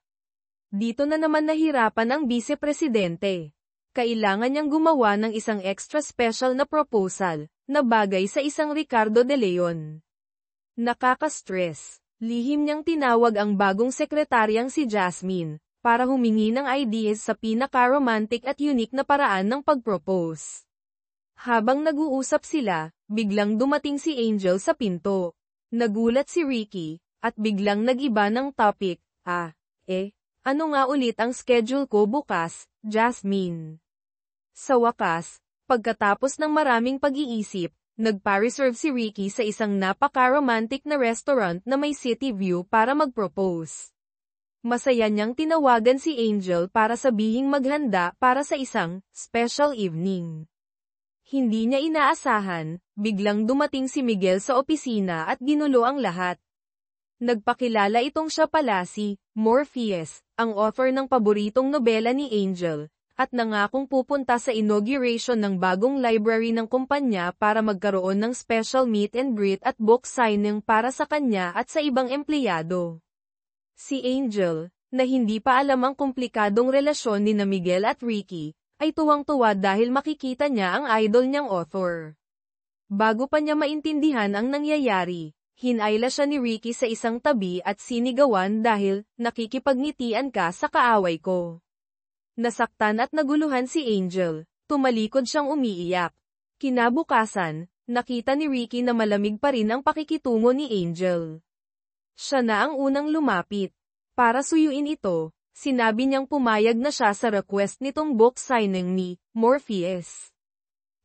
Dito na naman nahirapan ang bise-presidente. Kailangan niyang gumawa ng isang extra special na proposal, na bagay sa isang Ricardo de Leon. Nakaka-stress. Lihim niyang tinawag ang bagong sekretaryang si Jasmine, para humingi ng ideas sa pinaka-romantic at unique na paraan ng pag-propose. Habang nag-uusap sila, biglang dumating si Angel sa pinto. Nagulat si Ricky, at biglang nag-iba ng topic. Ano nga ulit ang schedule ko bukas, Jasmine? Sa wakas, pagkatapos ng maraming pag-iisip, nagpa-reserve si Ricky sa isang napaka-romantic na restaurant na may city view para mag-propose. Masaya niyang tinawagan si Angel para sabihing maghanda para sa isang special evening. Hindi niya inaasahan, biglang dumating si Miguel sa opisina at ginulo ang lahat. Nagpakilala itong siya pala si Morpheus, ang author ng paboritong nobela ni Angel, at nangakong pupunta sa inauguration ng bagong library ng kumpanya para magkaroon ng special meet and greet at book signing para sa kanya at sa ibang empleyado. Si Angel, na hindi pa alam ang komplikadong relasyon ni na Miguel at Ricky, ay tuwang-tuwa dahil makikita niya ang idol niyang author. Bago pa niya maintindihan ang nangyayari, hinayla siya ni Ricky sa isang tabi at sinigawan dahil, nakikipagnitian ka sa kaaway ko. Nasaktan at naguluhan si Angel, tumalikod siyang umiiyak. Kinabukasan, nakita ni Ricky na malamig pa rin ang pakikitungo ni Angel. Siya na ang unang lumapit. Para suyuin ito, sinabi niyang pumayag na siya sa request nitong book signing ni Morpheus.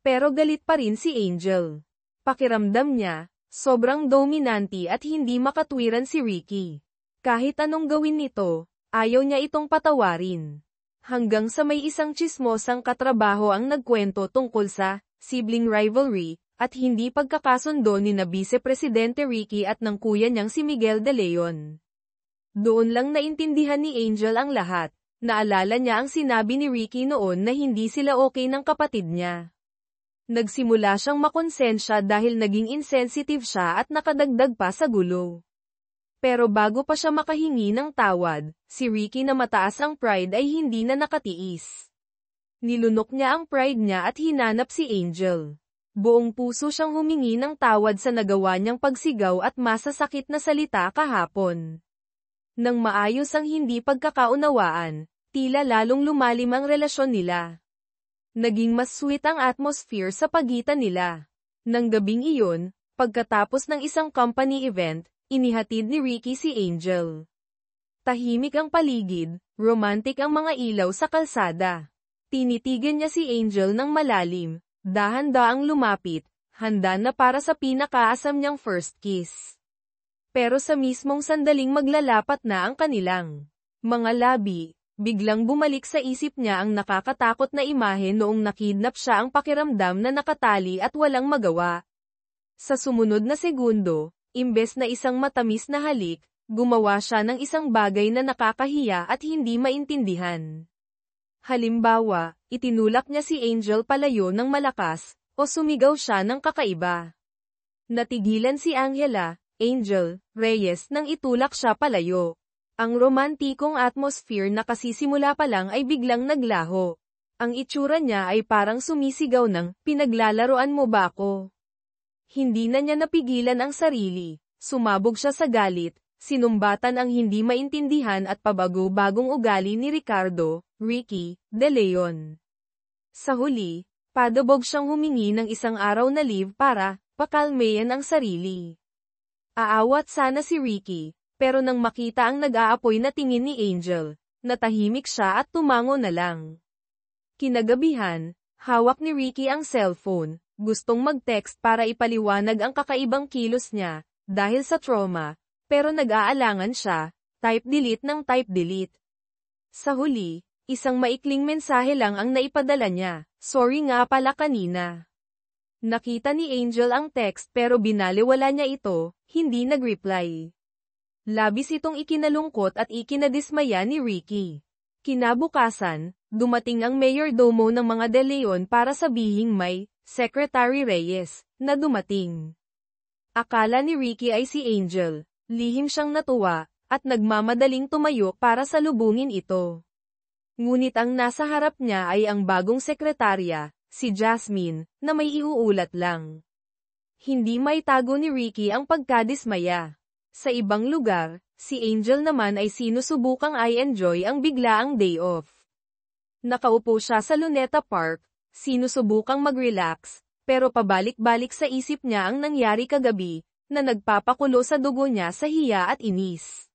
Pero galit pa rin si Angel. Pakiramdam niya, sobrang dominante at hindi makatwiran si Ricky. Kahit anong gawin nito, ayaw niya itong patawarin. Hanggang sa may isang tsismosang katrabaho ang nagkwento tungkol sa sibling rivalry at hindi pagkakasundo ni na Vice Presidente Ricky at ng kuya niyang si Miguel De Leon. Doon lang naintindihan ni Angel ang lahat. Naalala niya ang sinabi ni Ricky noon na hindi sila okay ng kapatid niya. Nagsimula siyang makonsensya dahil naging insensitive siya at nakadagdag pa sa gulo. Pero bago pa siya makahingi ng tawad, si Ricky na mataas ang pride ay hindi na nakatiis. Nilunok niya ang pride niya at hinanap si Angel. Buong puso siyang humingi ng tawad sa nagawa niyang pagsigaw at masasakit na salita kahapon. Nang maayos ang hindi pagkakaunawaan, tila lalong lumalim ang relasyon nila. Naging mas sweet ang atmosphere sa pagitan nila. Nang gabing iyon, pagkatapos ng isang company event, inihatid ni Ricky si Angel. Tahimik ang paligid, romantic ang mga ilaw sa kalsada. Tinitigan niya si Angel ng malalim, dahan-daang lumapit, handa na para sa pinakaasam niyang first kiss. Pero sa mismong sandaling maglalapat na ang kanilang mga labi, biglang bumalik sa isip niya ang nakakatakot na imahe noong nakidnap siya, ang pakiramdam na nakatali at walang magawa. Sa sumunod na segundo, imbes na isang matamis na halik, gumawa siya ng isang bagay na nakakahiya at hindi maintindihan. Halimbawa, itinulak niya si Angel palayo ng malakas, o sumigaw siya ng kakaiba. Natigilan si Angel Reyes nang itulak siya palayo. Ang romantikong atmosphere na kasisimula pa lang ay biglang naglaho. Ang itsura niya ay parang sumisigaw ng, "Pinaglalaroan mo ba ako?" Hindi na niya napigilan ang sarili. Sumabog siya sa galit, sinumbatan ang hindi maintindihan at pabago-bagong ugali ni Ricky De Leon. Sa huli, padabog siyang humingi ng isang araw na leave para pakalmayan ang sarili. Aawat sana si Ricky, pero nang makita ang nag-aapoy na tingin ni Angel, natahimik siya at tumango na lang. Kinagabihan, hawak ni Ricky ang cellphone. Gustong mag-text para ipaliwanag ang kakaibang kilos niya, dahil sa trauma, pero nag-aalangan siya, type delete ng type delete. Sa huli, isang maikling mensahe lang ang naipadala niya, "Sorry nga pala kanina." Nakita ni Angel ang text pero binaliwala niya ito, hindi nag-reply. Labis itong ikinalungkot at ikinadismaya ni Ricky. Kinabukasan, dumating ang mayordomo ng mga De Leon para sabihing may Secretary Reyes na dumating. Akala ni Ricky ay si Angel, lihim siyang natuwa, at nagmamadaling tumayo para salubungin ito. Ngunit ang nasa harap niya ay ang bagong sekretarya, si Jasmine, na may iuulat lang. Hindi maitago ni Ricky ang pagkadismaya. Sa ibang lugar, si Angel naman ay sinusubukang i-enjoy ang biglaang day off. Nakaupo siya sa Luneta Park, sinusubukang mag-relax, pero pabalik-balik sa isip niya ang nangyari kagabi, na nagpapakulo sa dugo niya sa hiya at inis.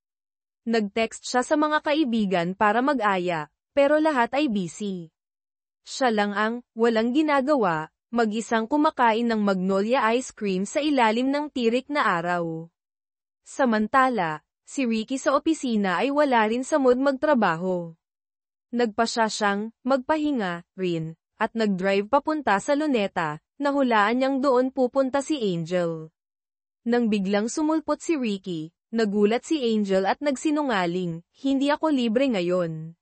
Nag-text siya sa mga kaibigan para mag-aya, pero lahat ay busy. Siya lang ang walang ginagawa, mag-isang kumakain ng Magnolia ice cream sa ilalim ng tirik na araw. Samantala, si Ricky sa opisina ay wala rin sa mood magtrabaho. Nagpasya siyang magpahinga rin, at nag-drive papunta sa Luneta, nahulaan niyang doon pupunta si Angel. Nang biglang sumulpot si Ricky, nagulat si Angel at nagsinungaling, "Hindi ako libre ngayon."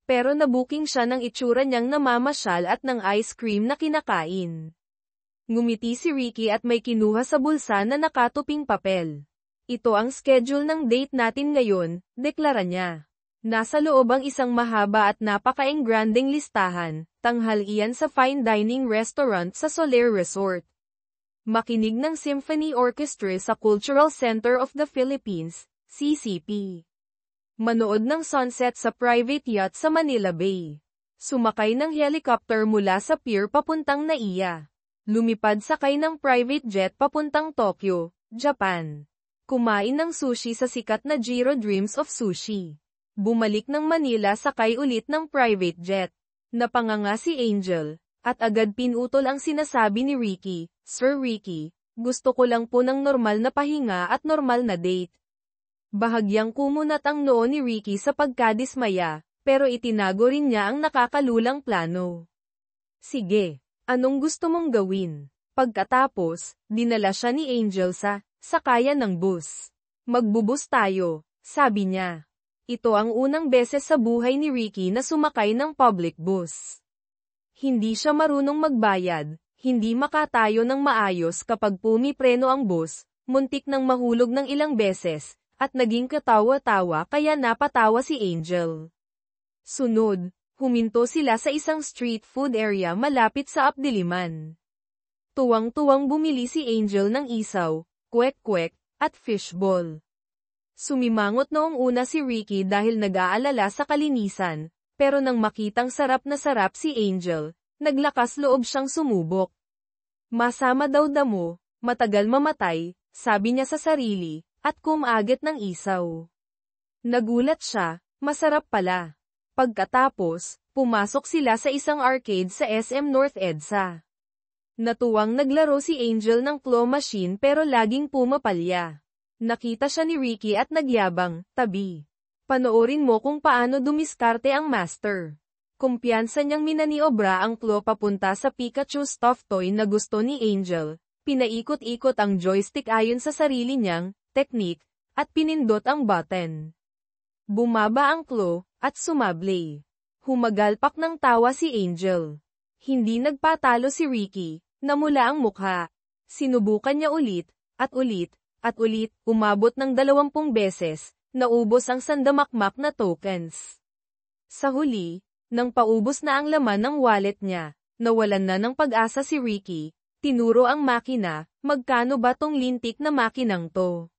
pero nabuking siya ng itsura niyang namamasyal at ng ice cream na kinakain. Ngumiti si Ricky at may kinuha sa bulsa na nakatuping papel. Ito ang schedule ng date natin ngayon, deklara niya. Nasa loob ang isang mahaba at napaka-engranding listahan, tanghalian sa fine dining restaurant sa Soler Resort. Makinig ng Symphony Orchestra sa Cultural Center of the Philippines, CCP. Manood ng sunset sa private yacht sa Manila Bay. Sumakay ng helicopter mula sa pier papuntang Naiya. Lumipad sakay ng private jet papuntang Tokyo, Japan. Kumain ng sushi sa sikat na Jiro Dreams of Sushi. Bumalik ng Manila sakay ulit ng private jet. Napanganga si Angel, at agad pinutol ang sinasabi ni Ricky, "Sir Ricky, gusto ko lang po ng normal na pahinga at normal na date." Bahagyang kumunat ang noo ni Ricky sa pagkadismaya, pero itinago rin niya ang nakakalulang plano. "Sige, anong gusto mong gawin?" Pagkatapos, dinala siya ni Angel sa sakayan ng bus. "Magbubus tayo," sabi niya. Ito ang unang beses sa buhay ni Ricky na sumakay ng public bus. Hindi siya marunong magbayad, hindi makatayo ng maayos kapag pumipreno ang bus, muntik nang mahulog ng ilang beses, at naging katawa-tawa kaya napatawa si Angel. Sunod, huminto sila sa isang street food area malapit sa Apdiliman. Tuwang-tuwang bumili si Angel ng isaw, kwek-kwek, at fishball. Sumimangot noong una si Ricky dahil nag-aalala sa kalinisan, pero nang makitang sarap na sarap si Angel, naglakas loob siyang sumubok. Masama daw damo, matagal mamatay, sabi niya sa sarili, at kumagit ng isaw. Nagulat siya, masarap pala. Pagkatapos, pumasok sila sa isang arcade sa SM North EDSA. Natuwang naglaro si Angel ng claw machine pero laging pumapalya. Nakita siya ni Ricky at nagyabang, "Tabi. Panoorin mo kung paano dumiskarte ang master." Kumpiyansa niyang minaniobra ang claw papunta sa Pikachu stuffed toy na gusto ni Angel, pinaikot-ikot ang joystick ayon sa sarili niyang technique, at pinindot ang button. Bumaba ang claw, at sumablay. Humagalpak ng tawa si Angel. Hindi nagpatalo si Ricky, namula ang mukha. Sinubukan niya ulit, at ulit, at ulit, umabot ng 20 beses, naubos ang sandamakmak na tokens. Sa huli, nang paubos na ang laman ng wallet niya, nawalan na ng pag-asa si Ricky, tinuro ang makina, "Magkano ba tong lintik na makinang to?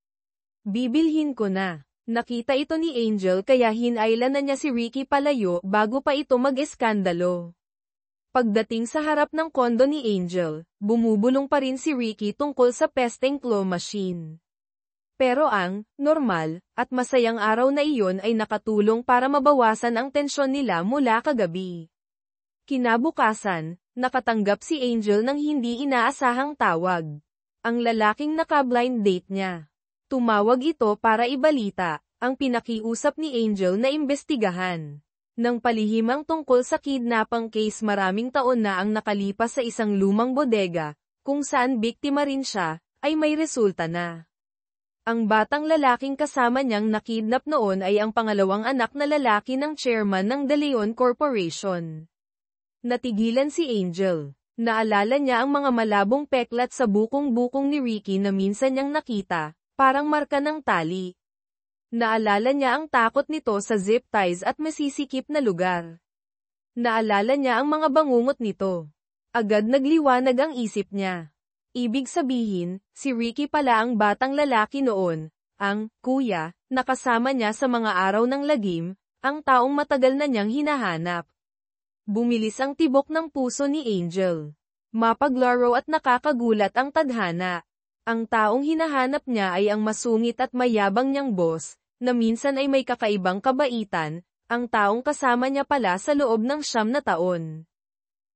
Bibilhin ko na." Nakita ito ni Angel kaya hinailan na niya si Ricky palayo bago pa ito mag-eskandalo. Pagdating sa harap ng kondo ni Angel, bumubulong pa rin si Ricky tungkol sa pesteng claw machine. Pero ang normal at masayang araw na iyon ay nakatulong para mabawasan ang tensyon nila mula kagabi. Kinabukasan, nakatanggap si Angel ng hindi inaasahang tawag. Ang lalaking naka-blind date niya. Tumawag ito para ibalita ang pinakiusap ni Angel na imbestigahan. Nang palihimang tungkol sa kidnapang case maraming taon na ang nakalipas sa isang lumang bodega, kung saan biktima rin siya, ay may resulta na. Ang batang lalaking kasama niyang nakidnap noon ay ang pangalawang anak na lalaki ng chairman ng De Leon Corporation. Natigilan si Angel. Naalala niya ang mga malabong peklat sa bukong-bukong ni Ricky na minsan niyang nakita, parang marka ng tali. Naalala niya ang takot nito sa zip ties at masisikip na lugar. Naalala niya ang mga bangungot nito. Agad nagliwanag ang isip niya. Ibig sabihin, si Ricky pala ang batang lalaki noon, ang kuya, nakasama niya sa mga araw ng lagim, ang taong matagal na niyang hinahanap. Bumilis ang tibok ng puso ni Angel. Mapaglaro at nakakagulat ang tadhana. Ang taong hinahanap niya ay ang masungit at mayabang niyang boss, na minsan ay may kakaibang kabaitan, ang taong kasama niya pala sa loob ng 9 na taon.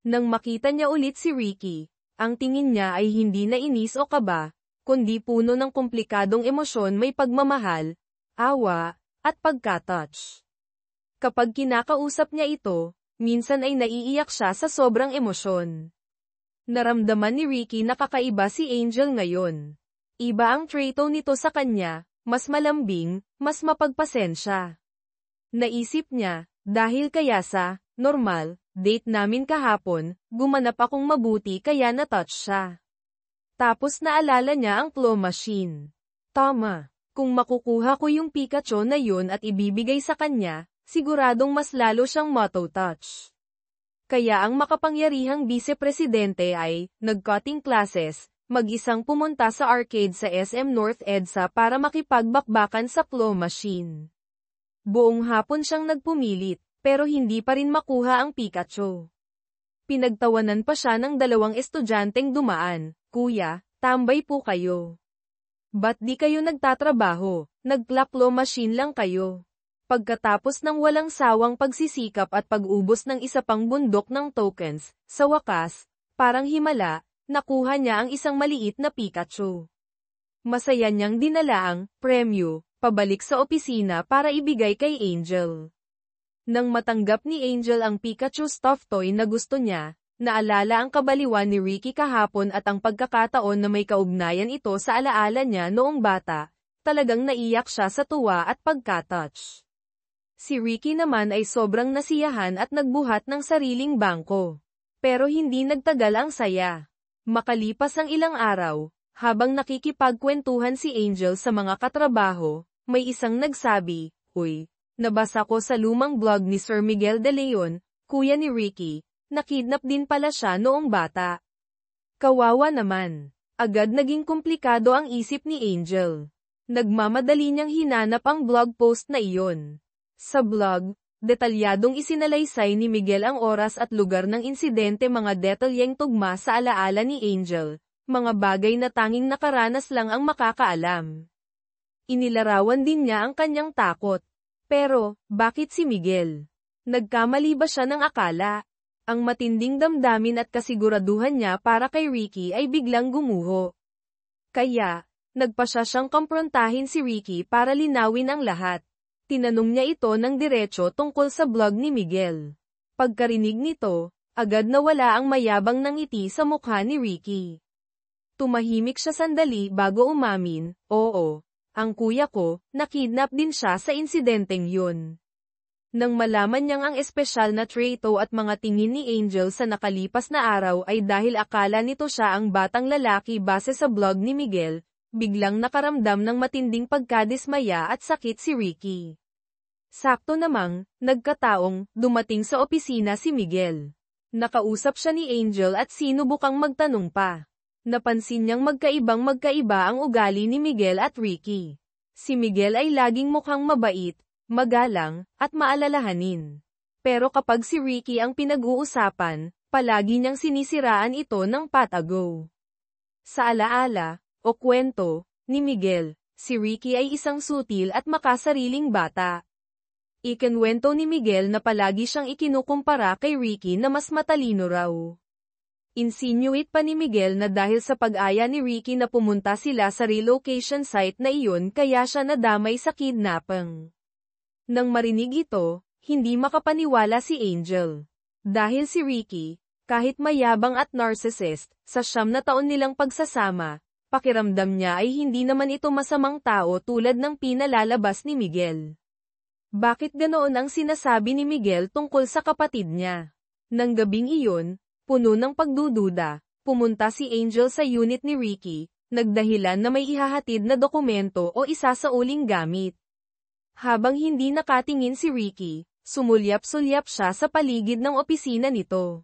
Nang makita niya ulit si Ricky, ang tingin niya ay hindi na inis o kaba, kundi puno ng komplikadong emosyon, may pagmamahal, awa, at pagka-touch. Kapag kinakausap niya ito, minsan ay naiiyak siya sa sobrang emosyon. Naramdaman ni Ricky na kakaiba si Angel ngayon. Iba ang trato nito sa kanya, mas malambing, mas mapagpasensya. Naisip niya, Dahil kaya sa, normal, date namin kahapon, gumanap akong mabuti kaya na-touch siya. Tapos naalala niya ang claw machine. Tama. Kung makukuha ko yung Pikachu na yun at ibibigay sa kanya, siguradong mas lalo siyang mato-touch. Kaya ang makapangyarihang vice-presidente ay, nag-cutting classes, mag-isang pumunta sa arcade sa SM North EDSA para makipagbakbakan sa claw machine. Buong hapon siyang nagpumilit, pero hindi pa rin makuha ang Pikachu. Pinagtawanan pa siya ng dalawang estudyanteng dumaan, "Kuya, tambay po kayo. Ba't di kayo nagtatrabaho, nag-claw machine lang kayo?" Pagkatapos ng walang sawang pagsisikap at pag-ubos ng isa pang bundok ng tokens, sa wakas, parang himala, nakuha niya ang isang maliit na Pikachu. Masaya niyang dinala ang premyo pabalik sa opisina para ibigay kay Angel. Nang matanggap ni Angel ang Pikachu stuffed toy na gusto niya, naalala ang kabaliwan ni Ricky kahapon at ang pagkakataon na may kaugnayan ito sa alaala niya noong bata, talagang naiyak siya sa tuwa at pagkatouch. Si Ricky naman ay sobrang nasiyahan at nagbuhat ng sariling bangko. Pero hindi nagtagal ang saya. Makalipas ang ilang araw, habang nakikipagkwentuhan si Angel sa mga katrabaho, may isang nagsabi, "Uy, nabasa ko sa lumang blog ni Sir Miguel de Leon, kuya ni Ricky, nakidnap din pala siya noong bata." Kawawa naman. Agad naging komplikado ang isip ni Angel. Nagmamadali niyang hinanap ang blog post na iyon. Sa blog, detalyadong isinalaysay ni Miguel ang oras at lugar ng insidente, mga detalyeng tugma sa alaala ni Angel, mga bagay na tanging nakaranas lang ang makakaalam. Inilarawan din niya ang kanyang takot. Pero, bakit si Miguel? Nagkamali ba siya ng akala? Ang matinding damdamin at kasiguraduhan niya para kay Ricky ay biglang gumuho. Kaya, nagpasya siyang kumprontahin si Ricky para linawin ang lahat. Tinanong niya ito ng diretso tungkol sa blog ni Miguel. Pagkarinig nito, agad nawala ang mayabang na ngiti sa mukha ni Ricky. Tumahimik siya sandali bago umamin, "Oo, ang kuya ko, nakidnap din siya sa insidenteng yun." Nang malaman niyang ang espesyal na treto at mga tingin ni Angel sa nakalipas na araw ay dahil akala nito siya ang batang lalaki base sa blog ni Miguel, biglang nakaramdam ng matinding pagkadismaya at sakit si Ricky. Sakto namang, nagkataong, dumating sa opisina si Miguel. Nakausap siya ni Angel at sinubukang magtanong pa. Napansin niyang magkaiba ang ugali ni Miguel at Ricky. Si Miguel ay laging mukhang mabait, magalang, at maalalahanin. Pero kapag si Ricky ang pinag-uusapan, palagi niyang sinisiraan ito ng patago. Sa alaala, o kwento, ni Miguel, si Ricky ay isang sutil at makasariling bata. Ikinwento ni Miguel na palagi siyang ikinukumpara kay Ricky na mas matalino raw. Insinuate pa ni Miguel na dahil sa pag-aya ni Ricky na pumunta sila sa relocation site na iyon kaya siya nadamay sa kidnapping. Nang marinig ito, hindi makapaniwala si Angel. Dahil si Ricky, kahit mayabang at narcissist, sa 9 na taon nilang pagsasama, pakiramdam niya ay hindi naman ito masamang tao tulad ng pinalalabas ni Miguel. Bakit ganoon ang sinasabi ni Miguel tungkol sa kapatid niya? Nang gabing iyon, puno ng pagdududa, pumunta si Angel sa unit ni Ricky, nagdahilan na may ihahatid na dokumento o isasauling gamit. Habang hindi nakatingin si Ricky, sumulyap-sulyap siya sa paligid ng opisina nito.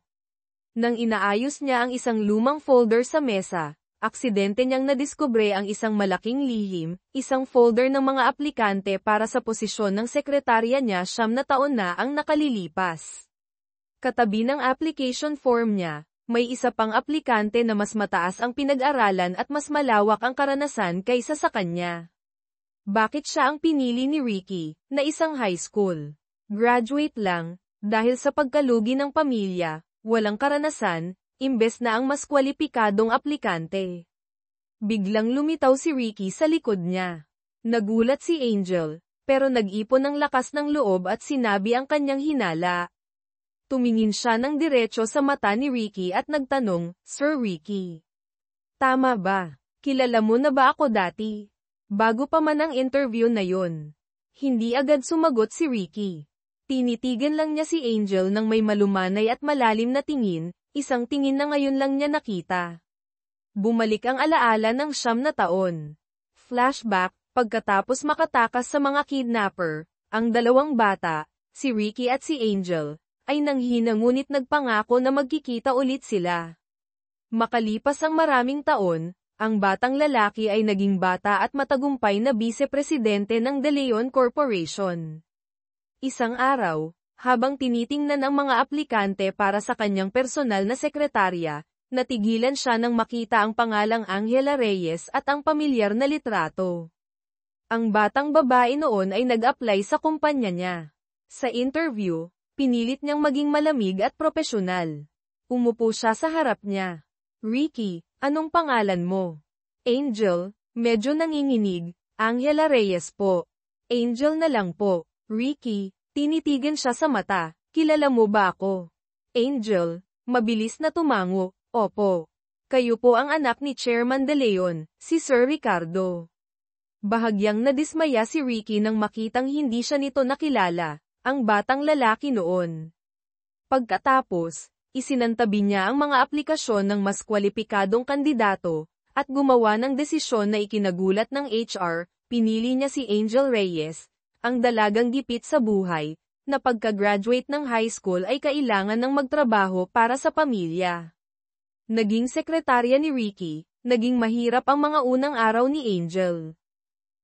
Nang inaayos niya ang isang lumang folder sa mesa, aksidente niyang nadiskubre ang isang malaking lihim, isang folder ng mga aplikante para sa posisyon ng sekretarya niya 9 na taon na ang nakalilipas. Katabi ng application form niya, may isa pang aplikante na mas mataas ang pinag-aralan at mas malawak ang karanasan kaysa sa kanya. Bakit siya ang pinili ni Ricky, na isang high school graduate lang, dahil sa pagkalugi ng pamilya, walang karanasan, imbes na ang mas kwalipikadong aplikante? Biglang lumitaw si Ricky sa likod niya. Nagulat si Angel, pero nag-ipon ng lakas ng loob at sinabi ang kanyang hinala. Tumingin siya ng diretso sa mata ni Ricky at nagtanong, "Sir Ricky, tama ba? Kilala mo na ba ako dati?" Bago pa man ang interview na yon. Hindi agad sumagot si Ricky. Tinitigan lang niya si Angel ng may malumanay at malalim na tingin, isang tingin na ngayon lang niya nakita. Bumalik ang alaala ng 9 na taon. Flashback, pagkatapos makatakas sa mga kidnapper, ang dalawang bata, si Ricky at si Angel, ay nanghina ngunit nagpangako na magkikita ulit sila. Makalipas ang maraming taon, ang batang lalaki ay naging bata at matagumpay na vice-presidente ng De Leon Corporation. Isang araw, habang tinitingnan ang mga aplikante para sa kanyang personal na sekretarya, natigilan siya nang makita ang pangalang Angela Reyes at ang pamilyar na litrato. Ang batang babae noon ay nag-apply sa kumpanya niya. Sa interview, pinilit niyang maging malamig at propesyonal. Umupo siya sa harap niya. Ricky, anong pangalan mo? Angel, medyo nanginginig. Angela Reyes po. Angel na lang po. Ricky, tinitigan siya sa mata. Kilala mo ba ako? Angel, mabilis na tumango. Opo. Kayo po ang anak ni Chairman De Leon, si Sir Ricardo. Bahagyang nadismaya si Ricky nang makitang hindi siya nito nakilala, ang batang lalaki noon. Pagkatapos, isinantabi niya ang mga aplikasyon ng mas kwalipikadong kandidato, at gumawa ng desisyon na ikinagulat ng HR, pinili niya si Angel Reyes, ang dalagang gipit sa buhay, na pagka-graduate ng high school ay kailangan ng magtrabaho para sa pamilya. Naging sekretarya ni Ricky, naging mahirap ang mga unang araw ni Angel.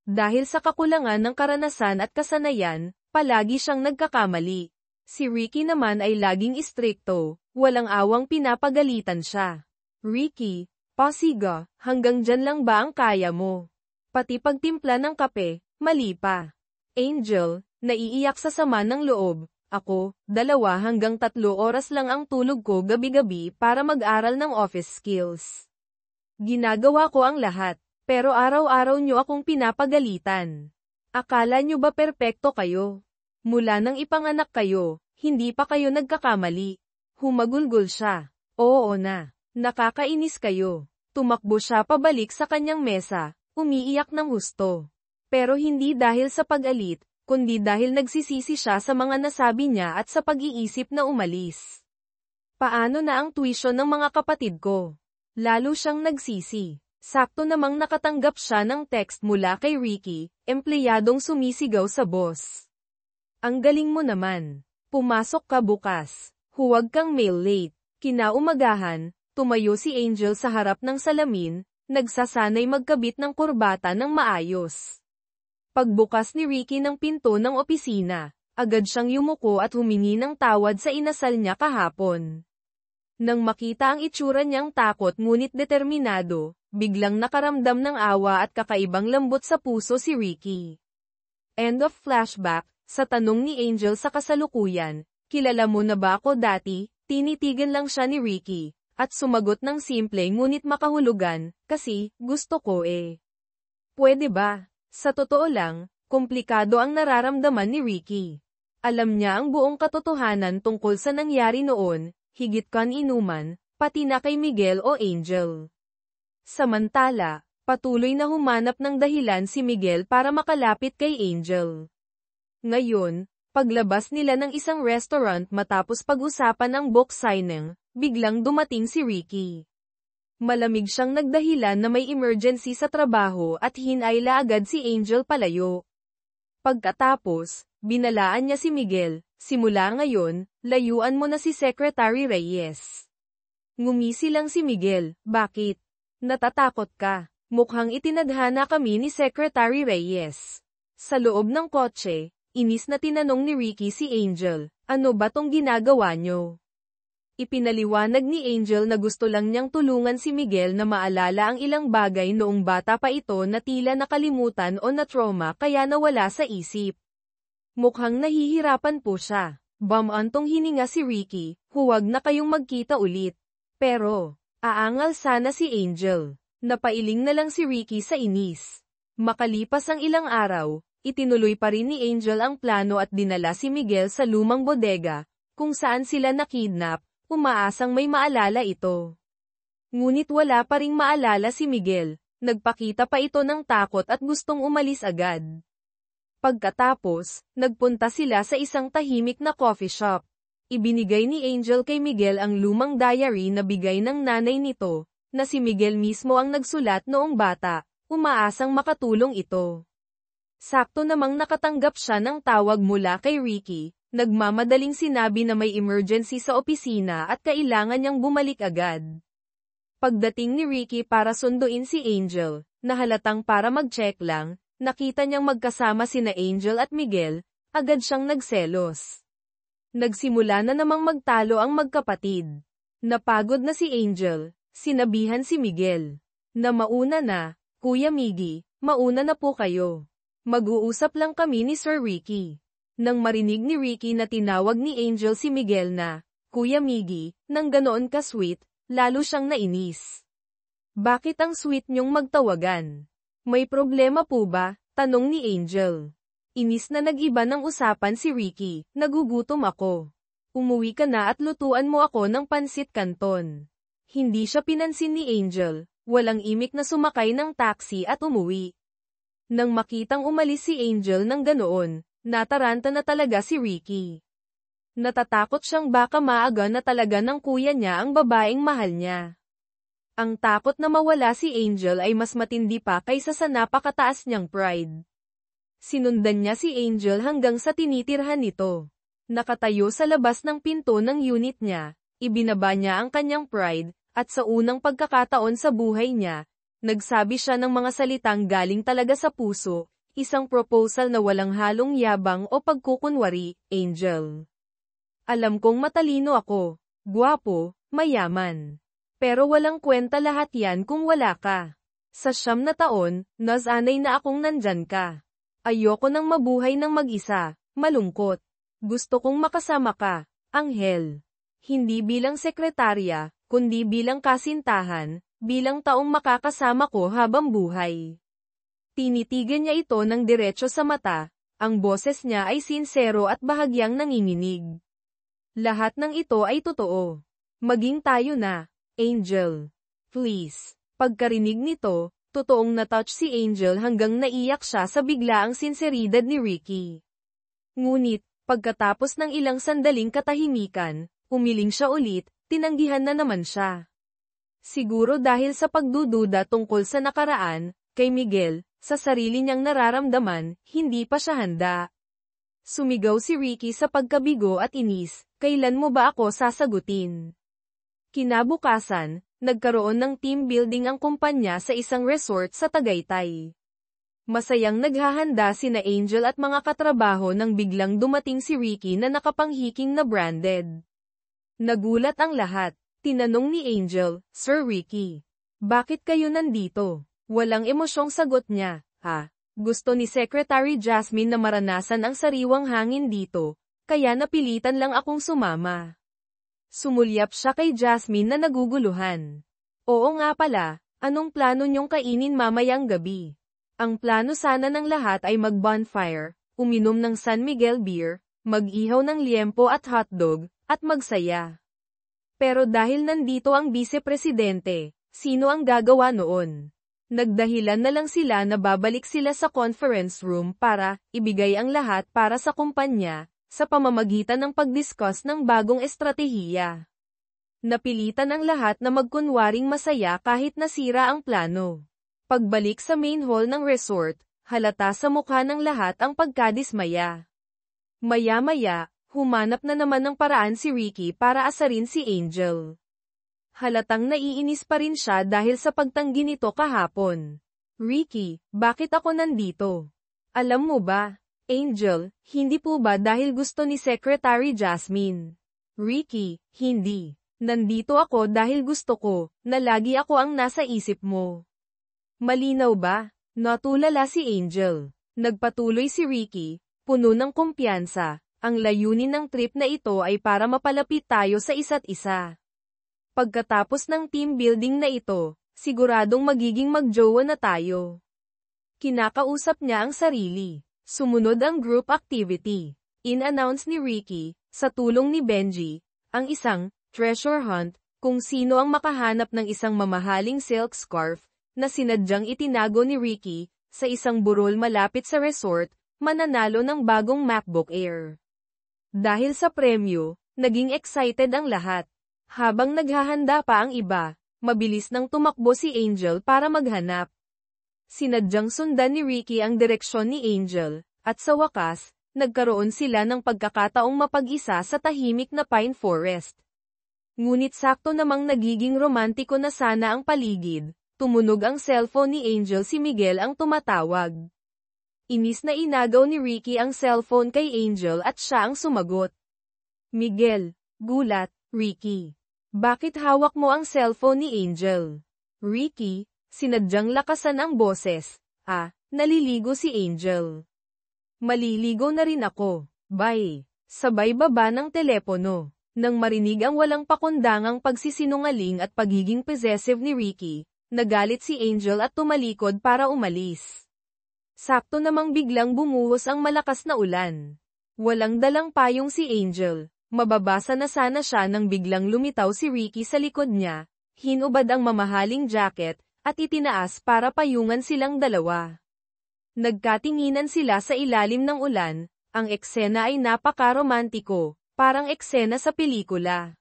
Dahil sa kakulangan ng karanasan at kasanayan, palagi siyang nagkakamali. Si Ricky naman ay laging istrikto, walang awang pinapagalitan siya. Ricky, pasiga, hanggang dyan lang ba ang kaya mo? Pati pagtimpla ng kape, mali pa. Angel, naiiyak sa sama ng loob. Ako, 2 hanggang 3 oras lang ang tulog ko gabi-gabi para mag-aral ng office skills. Ginagawa ko ang lahat, pero araw-araw nyo akong pinapagalitan. Akala nyo ba perpekto kayo? Mula nang ipanganak kayo, hindi pa kayo nagkakamali. Humagulgol siya. Oo na. Nakakainis kayo. Tumakbo siya pabalik sa kanyang mesa, umiiyak ng husto. Pero hindi dahil sa pag-alit, kundi dahil nagsisisi siya sa mga nasabi niya at sa pag-iisip na umalis. Paano na ang tuition ng mga kapatid ko? Lalo siyang nagsisi. Sakto namang nakatanggap siya ng text mula kay Ricky, empleyadong sumisigaw sa boss. Ang galing mo naman. Pumasok ka bukas. Huwag kang mail late. Kinaumagahan, tumayo si Angel sa harap ng salamin, nagsasanay magkabit ng kurbata ng maayos. Pagbukas ni Ricky ng pinto ng opisina, agad siyang yumuko at humingi ng tawad sa inasal niya kahapon. Nang makita ang itsura niyang takot ngunit determinado, biglang nakaramdam ng awa at kakaibang lambot sa puso si Ricky. End of flashback. Sa tanong ni Angel sa kasalukuyan, kilala mo na ba ako dati? Tinitigan lang siya ni Ricky, at sumagot ng simple ngunit makahulugan, kasi, gusto ko eh. Pwede ba? Sa totoo lang, komplikado ang nararamdaman ni Ricky. Alam niya ang buong katotohanan tungkol sa nangyari noon, higit kan inuman, pati na kay Miguel o Angel. Samantala, patuloy na humanap ng dahilan si Miguel para makalapit kay Angel. Ngayon, paglabas nila ng isang restaurant matapos pag-usapan ang book signing, biglang dumating si Ricky. Malamig siyang nagdahilan na may emergency sa trabaho at hinayla agad si Angel palayo. Pagkatapos, binalaan niya si Miguel, simula ngayon, layuan mo na si Secretary Reyes. Ngumisi lang si Miguel, bakit? Natatakot ka? Mukhang itinadhana kami ni Secretary Reyes. Sa loob ng kotse, inis na tinanong ni Ricky si Angel, ano ba tong ginagawa nyo? Ipinaliwanag ni Angel na gusto lang niyang tulungan si Miguel na maalala ang ilang bagay noong bata pa ito na tila nakalimutan o na-trauma kaya nawala sa isip. Mukhang nahihirapan po siya. Bamantong hininga si Ricky, huwag na kayong magkita ulit. Pero, aangal sana si Angel. Napailing na lang si Ricky sa inis. Makalipas ang ilang araw, itinuloy pa rin ni Angel ang plano at dinala si Miguel sa lumang bodega, kung saan sila nakidnap, umaasang may maalala ito. Ngunit wala pa ring maalala si Miguel, nagpakita pa ito ng takot at gustong umalis agad. Pagkatapos, nagpunta sila sa isang tahimik na coffee shop. Ibinigay ni Angel kay Miguel ang lumang diary na bigay ng nanay nito, na si Miguel mismo ang nagsulat noong bata, umaasang makatulong ito. Sakto namang nakatanggap siya ng tawag mula kay Ricky, nagmamadaling sinabi na may emergency sa opisina at kailangan niyang bumalik agad. Pagdating ni Ricky para sunduin si Angel, na halatang para mag-check lang, nakita niyang magkasama sina Angel at Miguel, agad siyang nagselos. Nagsimula na namang magtalo ang magkapatid. Napagod na si Angel, sinabihan si Miguel, na mauna na, Kuya Miggy, mauna na po kayo. Mag-uusap lang kami ni Sir Ricky. Nang marinig ni Ricky na tinawag ni Angel si Miguel na, Kuya Miggy, nang ganoon ka-sweet, lalo siyang nainis. Bakit ang sweet niyong magtawagan? May problema po ba? Tanong ni Angel. Inis na nag-iba ng usapan si Ricky, nagugutom ako. Umuwi ka na at lutuan mo ako ng pansit canton. Hindi siya pinansin ni Angel, walang imik na sumakay ng taxi at umuwi. Nang makitang umalis si Angel ng ganoon, nataranta na talaga si Ricky. Natatakot siyang baka maaga na talaga ng kuya niya ang babaeng mahal niya. Ang takot na mawala si Angel ay mas matindi pa kaysa sa napakataas niyang pride. Sinundan niya si Angel hanggang sa tinitirhan nito. Nakatayo sa labas ng pinto ng unit niya, ibinaba niya ang kanyang pride, at sa unang pagkakataon sa buhay niya, nagsabi siya ng mga salitang galing talaga sa puso, isang proposal na walang halong yabang o pagkukunwari, Angel. Alam kong matalino ako, gwapo, mayaman. Pero walang kwenta lahat yan kung wala ka. Sa 9 na taon, nasanay na akong nandyan ka. Ayoko nang mabuhay ng mag-isa, malungkot. Gusto kong makasama ka, Anghel. Hindi bilang sekretarya, kundi bilang kasintahan, bilang taong makakasama ko habang buhay. Tinitigan niya ito ng diretso sa mata, ang boses niya ay sinsero at bahagyang nanginginig. Lahat ng ito ay totoo. Maging tayo na. Angel. Please. Pagkarinig nito, totoong natouch si Angel hanggang naiyak siya sa biglaang sinseridad ni Ricky. Ngunit, pagkatapos ng ilang sandaling katahimikan, umiling siya ulit, tinanggihan na naman siya. Siguro dahil sa pagdududa tungkol sa nakaraan, kay Miguel, sa sarili niyang nararamdaman, hindi pa siya handa. Sumigaw si Ricky sa pagkabigo at inis, kailan mo ba ako sasagutin? Kinabukasan, nagkaroon ng team building ang kumpanya sa isang resort sa Tagaytay. Masayang naghahanda sina Angel at mga katrabaho nang biglang dumating si Ricky na nakapanghiking na branded. Nagulat ang lahat. Tinanong ni Angel, Sir Ricky, bakit kayo nandito? Walang emosyong sagot niya, gusto ni Secretary Jasmine na maranasan ang sariwang hangin dito, kaya napilitan lang akong sumama. Sumulyap siya kay Jasmine na naguguluhan. Oo nga pala, anong plano niyong kainin mamayang gabi? Ang plano sana ng lahat ay mag-bonfire, uminom ng San Miguel beer, mag-ihaw ng liempo at hotdog, at magsaya. Pero dahil nandito ang vice-presidente, sino ang gagawa noon? Nagdahilan na lang sila na babalik sila sa conference room para ibigay ang lahat para sa kumpanya, sa pamamagitan ng pag-discuss ng bagong estratehiya. Napilitan ang lahat na magkunwaring masaya kahit nasira ang plano. Pagbalik sa main hall ng resort, halata sa mukha ng lahat ang pagkadismaya. Maya-maya, humanap na naman ng paraan si Ricky para asarin si Angel. Halatang naiinis pa rin siya dahil sa pagtanggi nito kahapon. Ricky, bakit ako nandito? Alam mo ba, Angel, hindi po ba dahil gusto ni Secretary Jasmine? Ricky, hindi. Nandito ako dahil gusto ko, na lagi ako ang nasa isip mo. Malinaw ba? Natulala si Angel. Nagpatuloy si Ricky, puno ng kumpiyansa. Ang layunin ng trip na ito ay para mapalapit tayo sa isa't isa. Pagkatapos ng team building na ito, siguradong magiging magjowa na tayo. Kinakausap niya ang sarili. Sumunod ang group activity. In-announce ni Ricky, sa tulong ni Benji, ang isang treasure hunt, kung sino ang makahanap ng isang mamahaling silk scarf, na sinadyang itinago ni Ricky, sa isang burol malapit sa resort, mananalo ng bagong MacBook Air. Dahil sa premyo, naging excited ang lahat. Habang naghahanda pa ang iba, mabilis nang tumakbo si Angel para maghanap. Sinadyang sundan ni Ricky ang direksyon ni Angel, at sa wakas, nagkaroon sila ng pagkakataong mapag-isa sa tahimik na pine forest. Ngunit sakto namang nagiging romantiko na sana ang paligid, tumunog ang cellphone ni Angel. Si Miguel ang tumatawag. Inis na inagaw ni Ricky ang cellphone kay Angel at siya ang sumagot. Miguel, gulat, Ricky. Bakit hawak mo ang cellphone ni Angel? Ricky, sinadyang lakasan ang boses. Naliligo si Angel. Maliligo na rin ako. Bye. Sabay baba ng telepono. Nang marinig ang walang pakundangang pagsisinungaling at pagiging possessive ni Ricky, nagalit si Angel at tumalikod para umalis. Sakto namang biglang bumuhos ang malakas na ulan. Walang dalang payong si Angel. Mababasa na sana siya nang biglang lumitaw si Ricky sa likod niya, hinubad ang mamahaling jacket, at itinaas para payungan silang dalawa. Nagkatinginan sila sa ilalim ng ulan, ang eksena ay napaka-romantiko, parang eksena sa pelikula.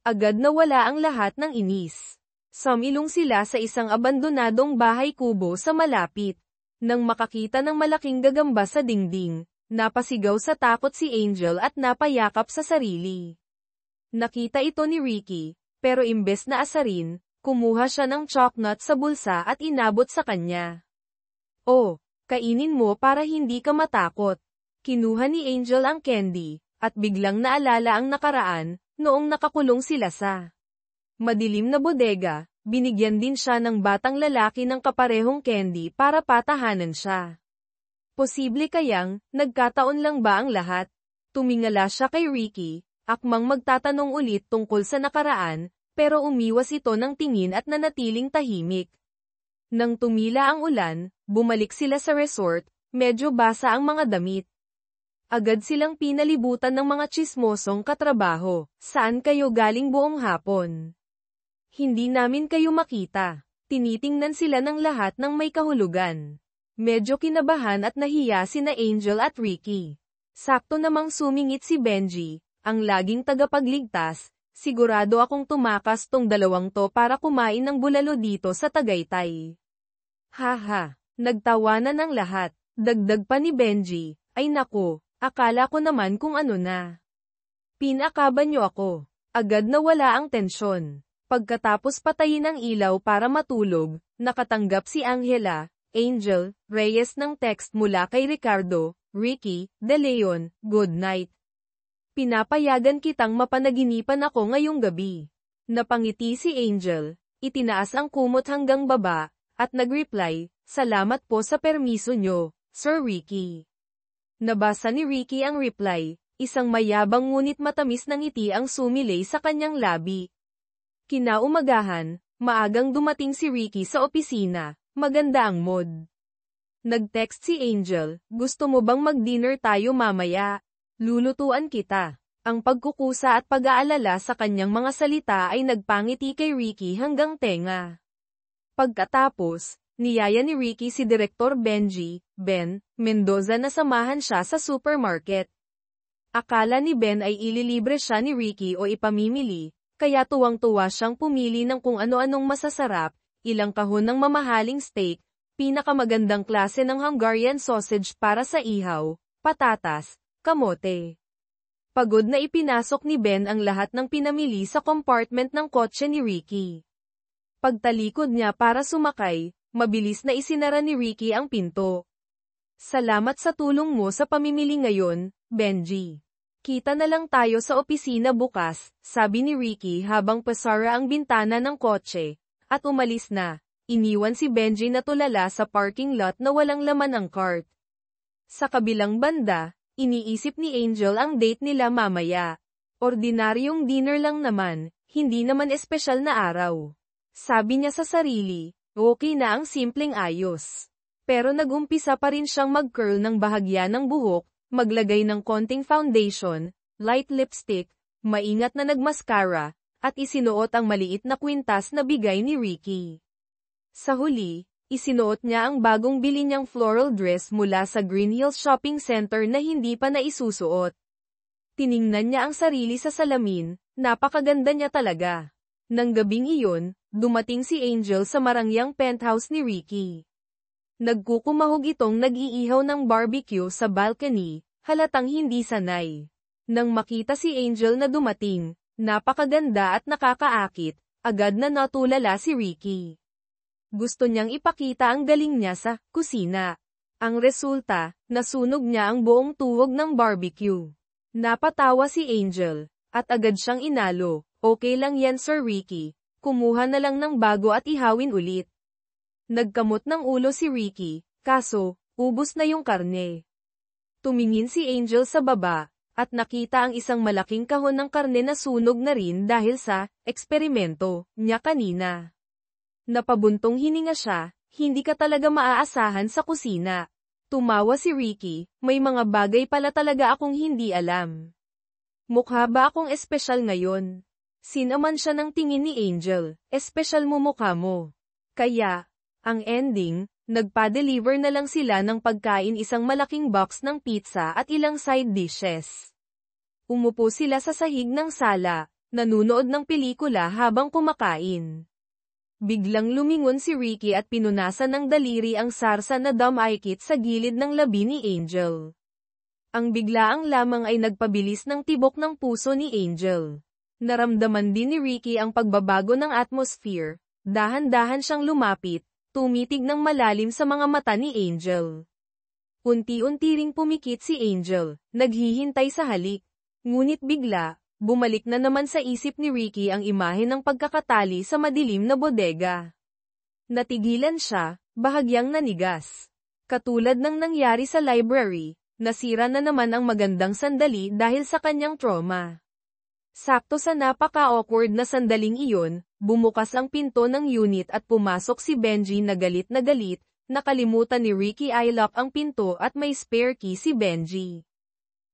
Agad nawala ang lahat ng inis. Sumilong sila sa isang abandonadong bahay kubo sa malapit. Nang makakita ng malaking gagamba sa dingding, napasigaw sa takot si Angel at napayakap sa sarili. Nakita ito ni Ricky, pero imbes na asarin, kumuha siya ng chocolate sa bulsa at inabot sa kanya. Oh, kainin mo para hindi ka matakot. Kinuha ni Angel ang candy, at biglang naalala ang nakaraan, noong nakakulong sila sa madilim na bodega. Binigyan din siya ng batang lalaki ng kaparehong candy para patahanan siya. Posible kayang, nagkataon lang ba ang lahat? Tumingala siya kay Ricky, akmang magtatanong ulit tungkol sa nakaraan, pero umiwas ito ng tingin at nanatiling tahimik. Nang tumila ang ulan, bumalik sila sa resort, medyo basa ang mga damit. Agad silang pinalibutan ng mga tsismosong katrabaho. Saan kayo galing buong hapon? Hindi namin kayo makita. Tinitingnan sila ng lahat ng may kahulugan. Medyo kinabahan at nahiya sina Angel at Ricky. Sakto namang sumingit si Benji, ang laging tagapagligtas. Sigurado akong tumakas tong dalawang to para kumain ng bulalo dito sa Tagaytay. Haha, nagtawanan ang lahat. Dagdag pa ni Benji, ay naku, akala ko naman kung ano na. Pinakaban niyo ako. Agad nawala ang tensyon. Pagkatapos patayin ang ilaw para matulog, nakatanggap si Angela, Angel, Reyes ng text mula kay Ricardo, Ricky, De Leon, good night. Pinapayagan kitang mapanaginipan ako ngayong gabi. Napangiti si Angel, itinaas ang kumot hanggang baba, at nag-reply, salamat po sa permiso nyo, Sir Ricky. Nabasa ni Ricky ang reply, isang mayabang ngunit matamis na ngiti ang sumilay sa kanyang labi. Kinaumagahan, maagang dumating si Ricky sa opisina, maganda ang mood. Nag-text si Angel, gusto mo bang mag-dinner tayo mamaya? Lulutuan kita. Ang pagkukusa at pag-aalala sa kanyang mga salita ay nagpangiti kay Ricky hanggang tenga. Pagkatapos, niyaya ni Ricky si Direktor Ben Mendoza na samahan siya sa supermarket. Akala ni Ben ay ililibre siya ni Ricky o ipamimili, kaya tuwang-tuwa siyang pumili ng kung ano-anong masasarap, ilang kahon ng mamahaling steak, pinakamagandang klase ng Hungarian sausage para sa ihaw, patatas, kamote. Pagod na ipinasok ni Ben ang lahat ng pinamili sa compartment ng kotse ni Ricky. Pagtalikod niya para sumakay, mabilis na isinara ni Ricky ang pinto. Salamat sa tulong mo sa pamimili ngayon, Benji. Kita na lang tayo sa opisina bukas, sabi ni Ricky habang pasara ang bintana ng kotse, at umalis na. Iniwan si Benji na tulala sa parking lot na walang laman ang cart. Sa kabilang banda, iniisip ni Angel ang date nila mamaya. Ordinaryong dinner lang naman, hindi naman espesyal na araw. Sabi niya sa sarili, okay na ang simpleng ayos. Pero nagumpisa pa rin siyang mag-curl ng bahagya ng buhok, maglagay ng konting foundation, light lipstick, maingat na nagmascara, at isinuot ang maliit na kwintas na bigay ni Ricky. Sa huli, Isinuot niya ang bagong bili niyang floral dress mula sa Green Hills Shopping Center na hindi pa naisusuot. Tiningnan niya ang sarili sa salamin, napakaganda niya talaga. Nang gabing iyon, dumating si Angel sa marangyang penthouse ni Ricky. Nagkukumahog itong nag-iihaw ng barbecue sa balcony, halatang hindi sanay. Nang makita si Angel na dumating, napakaganda at nakakaakit, agad na natulala si Ricky. Gusto niyang ipakita ang galing niya sa kusina. Ang resulta, nasunog niya ang buong tuhog ng barbecue. Napatawa si Angel, at agad siyang inalo. Okay lang yan Sir Ricky, kumuha na lang ng bago at ihawin ulit. Nagkamot ng ulo si Ricky, kaso, ubos na yung karne. Tumingin si Angel sa baba, at nakita ang isang malaking kahon ng karne na sunog na rin dahil sa eksperimento niya kanina. Napabuntong hininga siya, hindi ka talaga maaasahan sa kusina. Tumawa si Ricky, may mga bagay pala talaga akong hindi alam. Mukha ba akong espesyal ngayon? Sinaman siya ng tingin ni Angel, espesyal mo mukha mo. Kaya, ang ending, nagpa-deliver na lang sila ng pagkain isang malaking box ng pizza at ilang side dishes. Umupo sila sa sahig ng sala, nanunood ng pelikula habang kumakain. Biglang lumingon si Ricky at pinunasan ng daliri ang sarsa na damaykit sa gilid ng labi ni Angel. Ang biglaang lamang ay nagpabilis ng tibok ng puso ni Angel. Naramdaman din ni Ricky ang pagbabago ng atmosphere, dahan-dahan siyang lumapit, tumitig ng malalim sa mga mata ni Angel. Unti-unti ring pumikit si Angel, naghihintay sa halik. Ngunit bigla, bumalik na naman sa isip ni Ricky ang imahe ng pagkakatali sa madilim na bodega. Natigilan siya, bahagyang nanigas. Katulad ng nangyari sa library, nasira na naman ang magandang sandali dahil sa kanyang trauma. Sakto sa napaka-awkward na sandaling iyon, bumukas ang pinto ng unit at pumasok si Benji na galit, nakalimutan ni Ricky i-lock ang pinto at may spare key si Benji.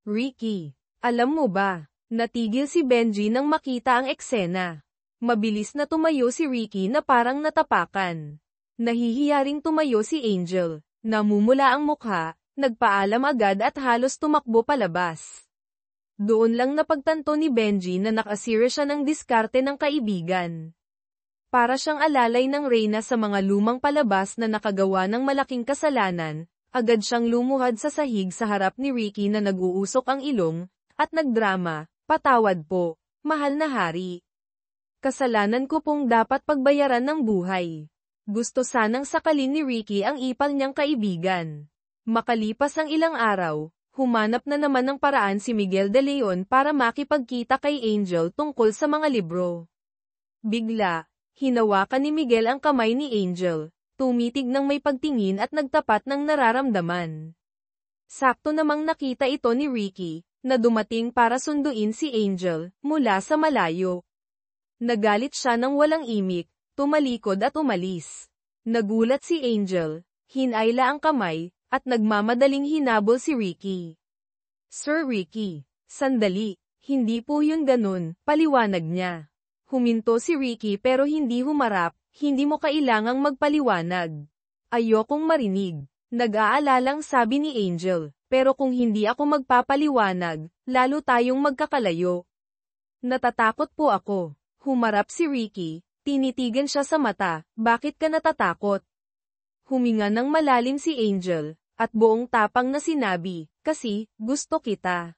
Ricky, alam mo ba? Natigil si Benji nang makita ang eksena. Mabilis na tumayo si Ricky na parang natapakan. Nahihiya ring tumayo si Angel, namumula ang mukha, nagpaalam agad at halos tumakbo palabas. Doon lang napagtanto ni Benji na nakasira siya ng diskarte ng kaibigan. Para siyang alalay ng reyna sa mga lumang palabas na nakagawa ng malaking kasalanan, agad siyang lumuhad sa sahig sa harap ni Ricky na nag-uusok ang ilong, at nagdrama. Patawad po, mahal na hari. Kasalanan ko pong dapat pagbayaran ng buhay. Gusto sanang sakalin ni Ricky ang ipal niyang kaibigan. Makalipas ang ilang araw, humanap na naman ng paraan si Miguel de Leon para makipagkita kay Angel tungkol sa mga libro. Bigla, hinawakan ni Miguel ang kamay ni Angel, tumitig ng may pagtingin at nagtapat ng nararamdaman. Sakto namang nakita ito ni Ricky, na dumating para sunduin si Angel, mula sa malayo. Nagalit siya ng walang imik, tumalikod at umalis. Nagulat si Angel, hinayla ang kamay, at nagmamadaling hinabol si Ricky. Sir Ricky, sandali, hindi po yun ganun, paliwanag niya. Huminto si Ricky pero hindi humarap, hindi mo kailangang magpaliwanag. Ayokong marinig, nag-aalalang sabi ni Angel. Pero kung hindi ako magpapaliwanag, lalo tayong magkakalayo. Natatakot po ako. Humarap si Ricky, tinitigan siya sa mata, bakit ka natatakot? Huminga ng malalim si Angel, at buong tapang na sinabi, kasi, gusto kita.